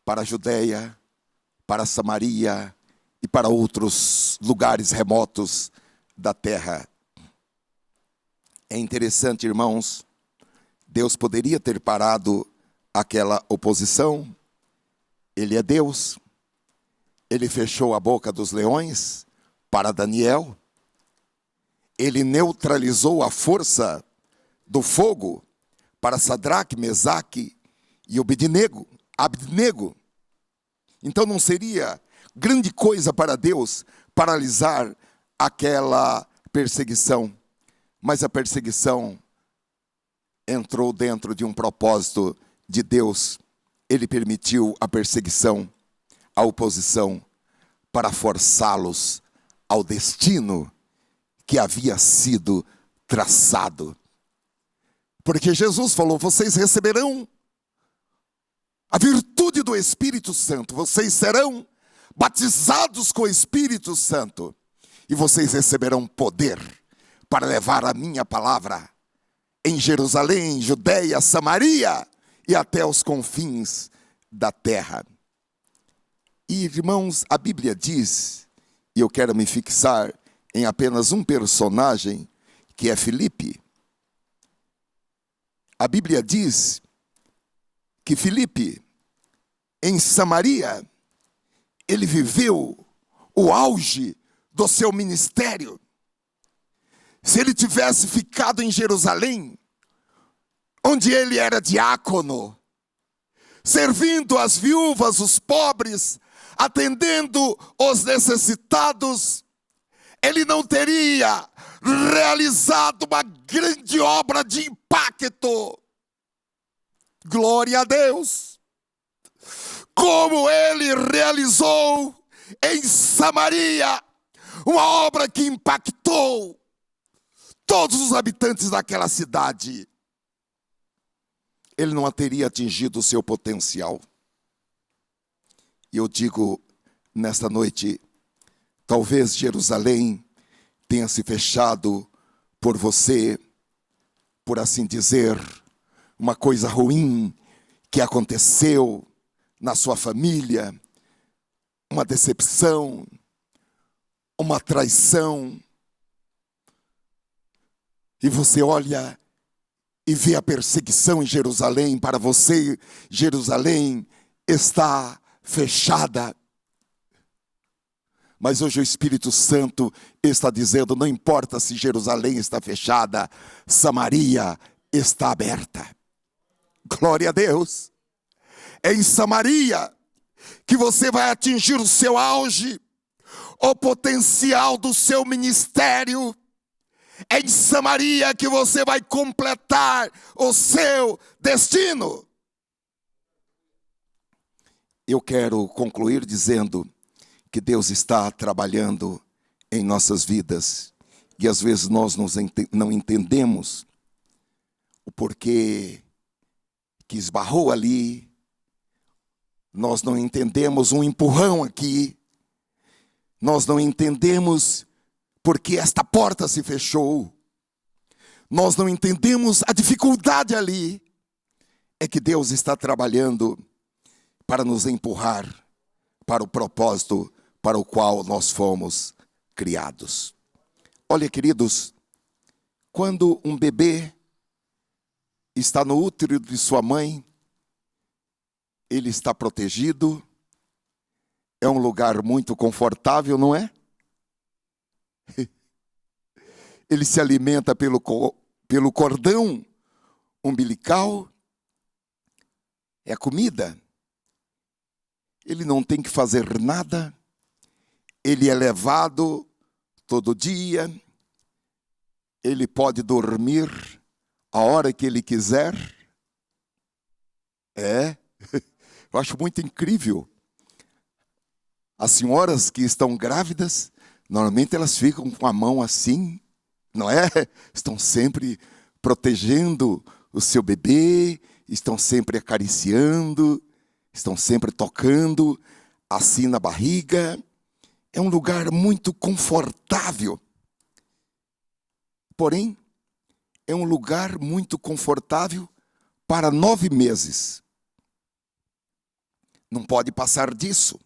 para a Judeia, para Samaria e para outros lugares remotos da terra. É interessante, irmãos, Deus poderia ter parado aquela oposição. Ele é Deus. Ele fechou a boca dos leões para Daniel. Ele neutralizou a força do fogo para Sadraque, Mesaque e Abdenego. Então não seria grande coisa para Deus paralisar aquela perseguição. Mas a perseguição entrou dentro de um propósito de Deus. Ele permitiu a perseguição, a oposição, para forçá-los ao destino que havia sido traçado. Porque Jesus falou: vocês receberão a virtude do Espírito Santo, vocês serão batizados com o Espírito Santo, e vocês receberão poder para levar a minha palavra em Jerusalém, Judeia, Samaria e até os confins da terra. E, irmãos, a Bíblia diz, e eu quero me fixar em apenas um personagem que é Filipe. A Bíblia diz que Filipe, em Samaria, ele viveu o auge do seu ministério. Se ele tivesse ficado em Jerusalém, onde ele era diácono, servindo as viúvas, os pobres, atendendo os necessitados, ele não teria realizado uma grande obra de impacto. Glória a Deus! Como ele realizou em Samaria uma obra que impactou todos os habitantes daquela cidade, ele não teria atingido o seu potencial. E eu digo nesta noite, talvez Jerusalém tenha se fechado por você, por assim dizer, uma coisa ruim que aconteceu na sua família, uma decepção, uma traição. E você olha e vê a perseguição em Jerusalém. Para você, Jerusalém está fechada. Mas hoje o Espírito Santo está dizendo, não importa se Jerusalém está fechada, Samaria está aberta. Glória a Deus. É em Samaria que você vai atingir o seu auge, o potencial do seu ministério. É em Samaria que você vai completar o seu destino. Eu quero concluir dizendo que Deus está trabalhando em nossas vidas. E às vezes nós não entendemos o porquê que esbarrou ali. Nós não entendemos um empurrão aqui. Nós não entendemos porque esta porta se fechou. Nós não entendemos a dificuldade ali. É que Deus está trabalhando para nos empurrar para o propósito para o qual nós fomos criados. Olha, queridos, quando um bebê está no útero de sua mãe, ele está protegido, é um lugar muito confortável, não é? Ele se alimenta pelo cordão umbilical, é comida. Ele não tem que fazer nada, ele é levado todo dia, ele pode dormir a hora que ele quiser. Eu acho muito incrível. As senhoras que estão grávidas, normalmente elas ficam com a mão assim, não é? Estão sempre protegendo o seu bebê, estão sempre acariciando, estão sempre tocando assim na barriga. É um lugar muito confortável. Porém, é um lugar muito confortável para 9 meses. Não pode passar disso.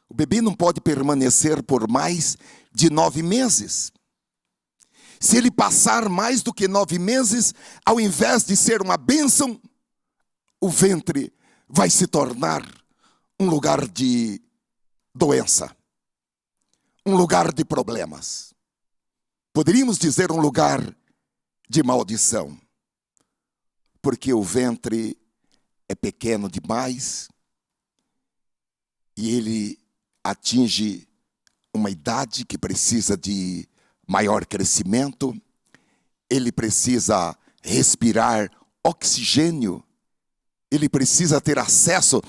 O bebê não pode permanecer por mais de 9 meses. Se ele passar mais do que 9 meses, ao invés de ser uma bênção, o ventre vai se tornar um lugar de doença, um lugar de problemas. Poderíamos dizer um lugar de maldição, porque o ventre é pequeno demais e ele atinge uma idade que precisa de maior crescimento, ele precisa respirar oxigênio, ele precisa ter acesso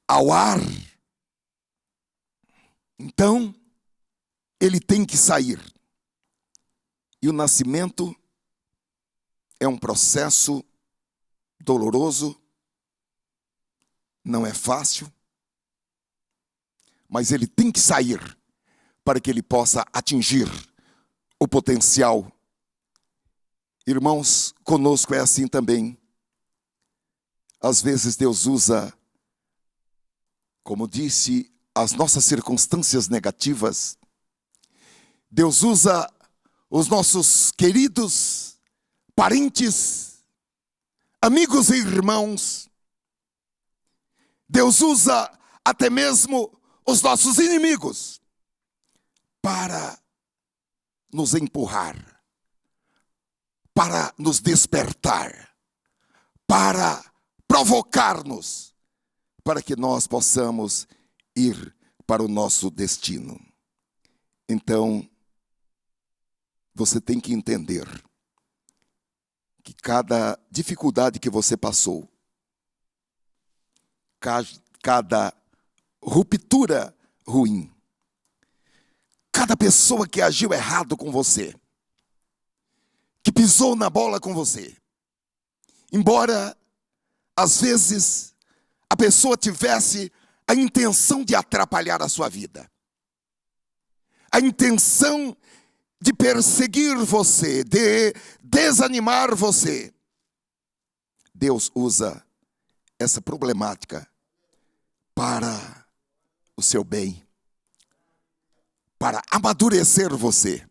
ao ar. Então, ele tem que sair. E o nascimento é um processo doloroso, não é fácil, mas ele tem que sair para que ele possa atingir o potencial. Irmãos, conosco é assim também. Às vezes Deus usa, como disse, as nossas circunstâncias negativas. Deus usa os nossos queridos parentes, amigos e irmãos. Deus usa até mesmo os nossos inimigos para nos empurrar, para nos despertar, para provocar-nos, para que nós possamos ir para o nosso destino. Então, você tem que entender que cada dificuldade que você passou, cada ruptura ruim, cada pessoa que agiu errado com você, que pisou na bola com você, embora às vezes a pessoa tivesse a intenção de atrapalhar a sua vida, a intenção de perseguir você, de desanimar você, Deus usa essa problemática para o seu bem, para amadurecer você,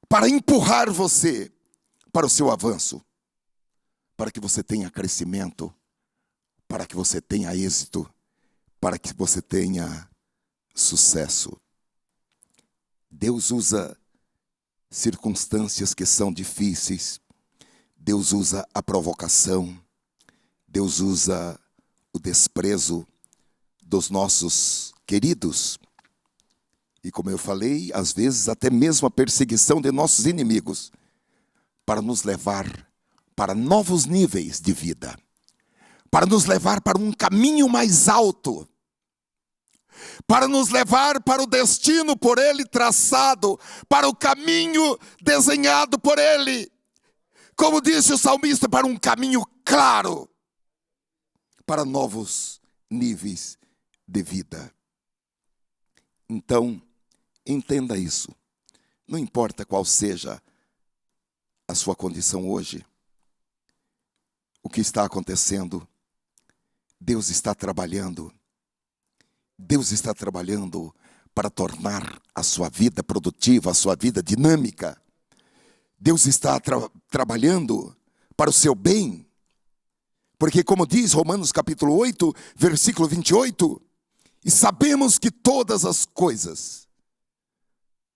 para empurrar você para o seu avanço, para que você tenha crescimento, para que você tenha êxito, para que você tenha sucesso. Deus usa circunstâncias que são difíceis, Deus usa a provocação, Deus usa o desprezo dos nossos queridos. E como eu falei, às vezes até mesmo a perseguição de nossos inimigos, para nos levar para novos níveis de vida, para nos levar para um caminho mais alto, para nos levar para o destino por Ele traçado, para o caminho desenhado por Ele. Como disse o salmista, para um caminho claro, para novos níveis de vida. Então, entenda isso. Não importa qual seja a sua condição hoje, o que está acontecendo, Deus está trabalhando. Deus está trabalhando para tornar a sua vida produtiva, a sua vida dinâmica. Deus está trabalhando para o seu bem. Porque como diz Romanos capítulo 8, versículo 28, e sabemos que todas as coisas,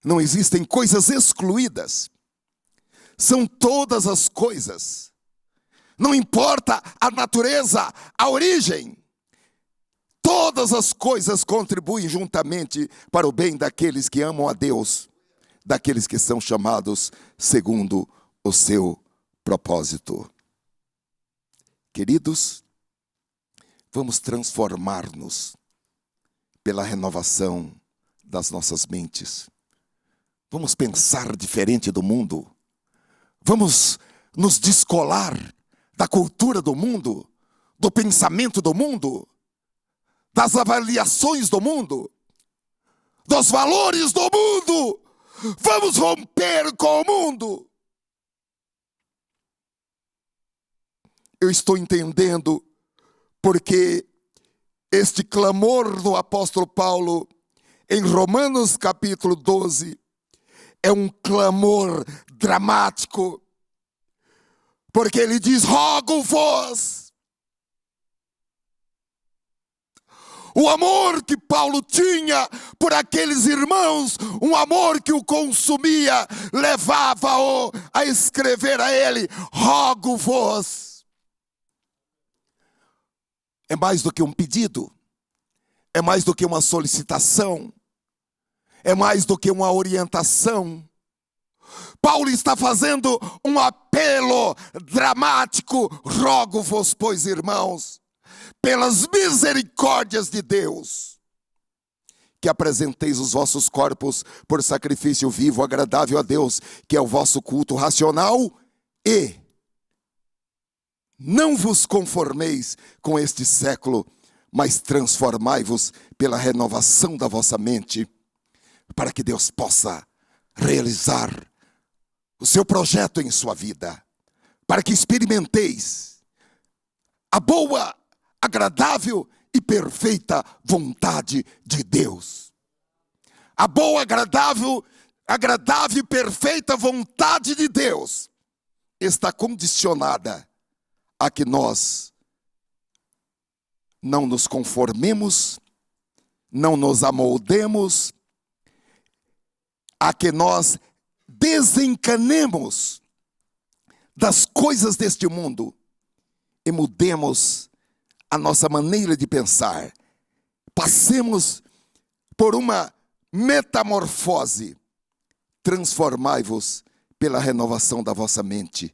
não existem coisas excluídas, são todas as coisas, não importa a natureza, a origem, todas as coisas contribuem juntamente para o bem daqueles que amam a Deus, daqueles que são chamados segundo o seu propósito. Queridos, vamos transformar-nos pela renovação das nossas mentes. Vamos pensar diferente do mundo. Vamos nos descolar da cultura do mundo, do pensamento do mundo, das avaliações do mundo, dos valores do mundo. Vamos romper com o mundo. Eu estou entendendo porque este clamor do apóstolo Paulo em Romanos capítulo 12 é um clamor dramático, porque ele diz: rogo-vos. O amor que Paulo tinha por aqueles irmãos, um amor que o consumia, levava-o a escrever a ele: rogo-vos. É mais do que um pedido, é mais do que uma solicitação, é mais do que uma orientação. Paulo está fazendo um apelo dramático: rogo-vos, pois, irmãos, pelas misericórdias de Deus, que apresenteis os vossos corpos por sacrifício vivo, agradável a Deus, que é o vosso culto racional, e não vos conformeis com este século, mas transformai-vos pela renovação da vossa mente, para que Deus possa realizar o seu projeto em sua vida, para que experimenteis a boa, agradável e perfeita vontade de Deus. A boa, agradável e perfeita vontade de Deus está condicionada a que nós não nos conformemos, não nos amoldemos, a que nós desencanemos das coisas deste mundo e mudemos a nossa maneira de pensar. Passemos por uma metamorfose. Transformai-vos pela renovação da vossa mente,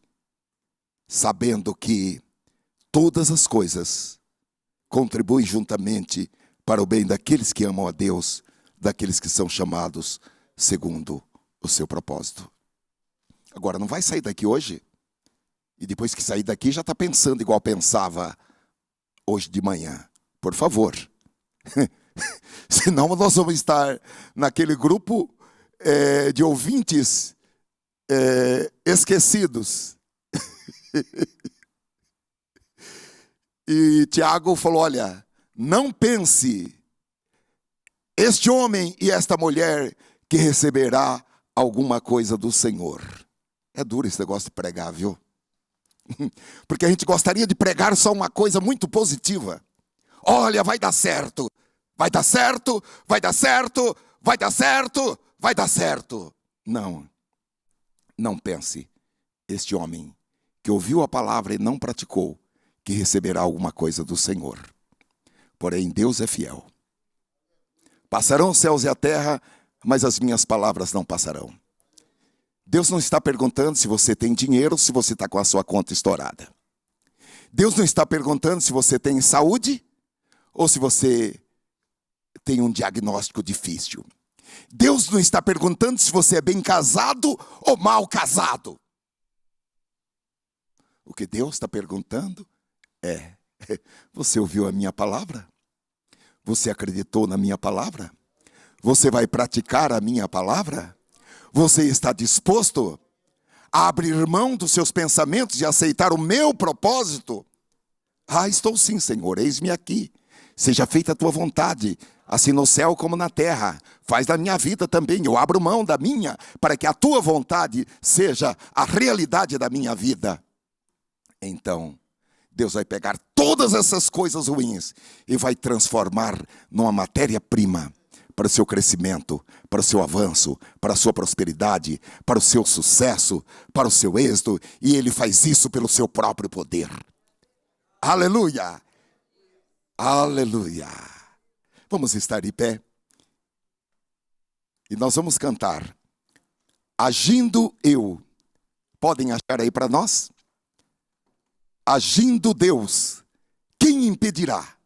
sabendo que todas as coisas contribuem juntamente para o bem daqueles que amam a Deus, daqueles que são chamados segundo o seu propósito. Agora, não vai sair daqui hoje e depois que sair daqui já está pensando igual pensava hoje de manhã. Por favor. Senão nós vamos estar naquele grupo de ouvintes esquecidos. E Tiago falou, olha, não pense este homem e esta mulher que receberá alguma coisa do Senhor. É duro esse negócio de pregar, viu? Porque a gente gostaria de pregar só uma coisa muito positiva. Olha, vai dar certo. Vai dar certo, vai dar certo, vai dar certo, vai dar certo. Não pense, este homem que ouviu a palavra e não praticou, que receberá alguma coisa do Senhor. Porém, Deus é fiel. Passarão os céus e a terra, mas as minhas palavras não passarão. Deus não está perguntando se você tem dinheiro, se você está com a sua conta estourada. Deus não está perguntando se você tem saúde ou se você tem um diagnóstico difícil. Deus não está perguntando se você é bem casado ou mal casado. O que Deus está perguntando é, você ouviu a minha palavra? Você acreditou na minha palavra? Você vai praticar a minha palavra? Você está disposto a abrir mão dos seus pensamentos e aceitar o meu propósito? Estou sim, Senhor, eis-me aqui. Seja feita a tua vontade, assim no céu como na terra. Faz da minha vida também, eu abro mão da minha, para que a tua vontade seja a realidade da minha vida. Então, Deus vai pegar todas essas coisas ruins e vai transformar numa matéria-prima para o seu crescimento, para o seu avanço, para a sua prosperidade, para o seu sucesso, para o seu êxito, e Ele faz isso pelo seu próprio poder. Aleluia! Aleluia! Vamos estar de pé e nós vamos cantar Agindo Eu. Podem achar aí para nós? Agindo Deus, quem impedirá?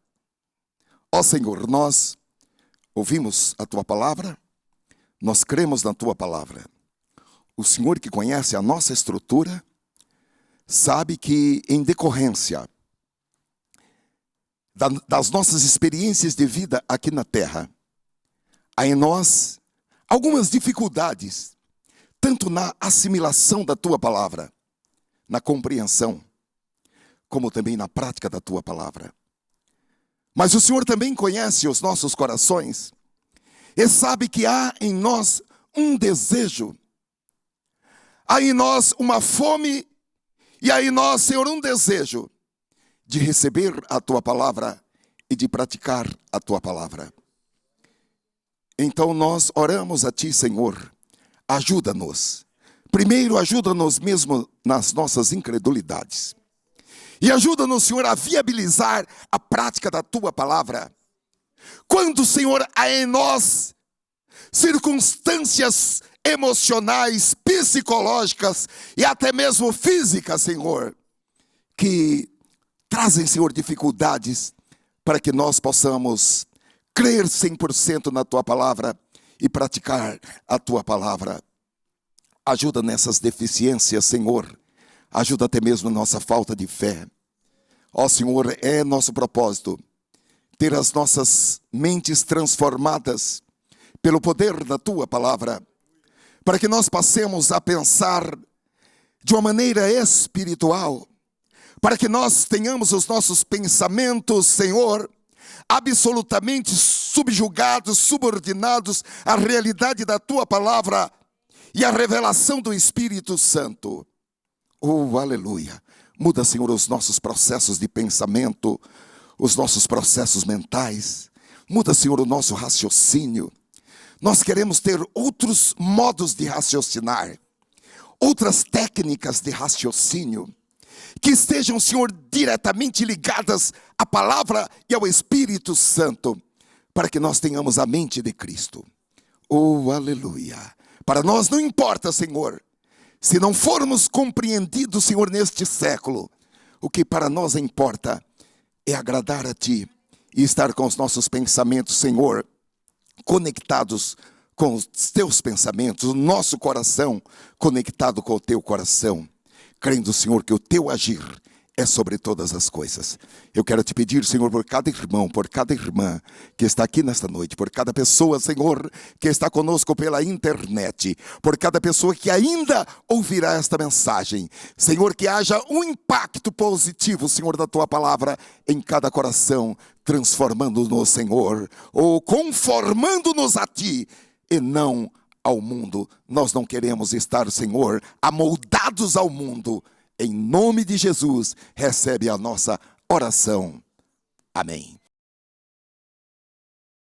Ó Senhor, nós ouvimos a Tua palavra, nós cremos na Tua palavra. O Senhor que conhece a nossa estrutura, sabe que em decorrência das nossas experiências de vida aqui na terra, há em nós algumas dificuldades, tanto na assimilação da Tua palavra, na compreensão, como também na prática da Tua palavra. Mas o Senhor também conhece os nossos corações e sabe que há em nós um desejo, há em nós uma fome e há em nós, Senhor, um desejo de receber a Tua palavra e de praticar a Tua palavra. Então nós oramos a Ti, Senhor, ajuda-nos. Primeiro, ajuda-nos mesmo nas nossas incredulidades. E ajuda-nos, Senhor, a viabilizar a prática da Tua palavra. Quando, Senhor, há em nós circunstâncias emocionais, psicológicas e até mesmo físicas, Senhor, que trazem, Senhor, dificuldades para que nós possamos crer 100% na Tua palavra e praticar a Tua palavra. Ajuda nessas deficiências, Senhor. Ajuda até mesmo a nossa falta de fé. Ó Senhor, é nosso propósito ter as nossas mentes transformadas pelo poder da Tua palavra, para que nós passemos a pensar de uma maneira espiritual, para que nós tenhamos os nossos pensamentos, Senhor, absolutamente subjugados, subordinados à realidade da tua palavra e à revelação do Espírito Santo. Oh, aleluia. Muda, Senhor, os nossos processos de pensamento, os nossos processos mentais. Muda, Senhor, o nosso raciocínio. Nós queremos ter outros modos de raciocinar, outras técnicas de raciocínio, que estejam, Senhor, diretamente ligadas à palavra e ao Espírito Santo, para que nós tenhamos a mente de Cristo. Oh, aleluia. Para nós não importa, Senhor, se não formos compreendidos, Senhor, neste século. O que para nós importa é agradar a Ti e estar com os nossos pensamentos, Senhor, conectados com os Teus pensamentos, o nosso coração conectado com o Teu coração, crendo, Senhor, que o Teu agir é sobre todas as coisas. Eu quero te pedir, Senhor, por cada irmão, por cada irmã que está aqui nesta noite, por cada pessoa, Senhor, que está conosco pela internet, por cada pessoa que ainda ouvirá esta mensagem. Senhor, que haja um impacto positivo, Senhor, da Tua palavra em cada coração, transformando-nos, Senhor, ou conformando-nos a Ti e não ao mundo. Nós não queremos estar, Senhor, amoldados ao mundo. Em nome de Jesus, recebe a nossa oração. Amém.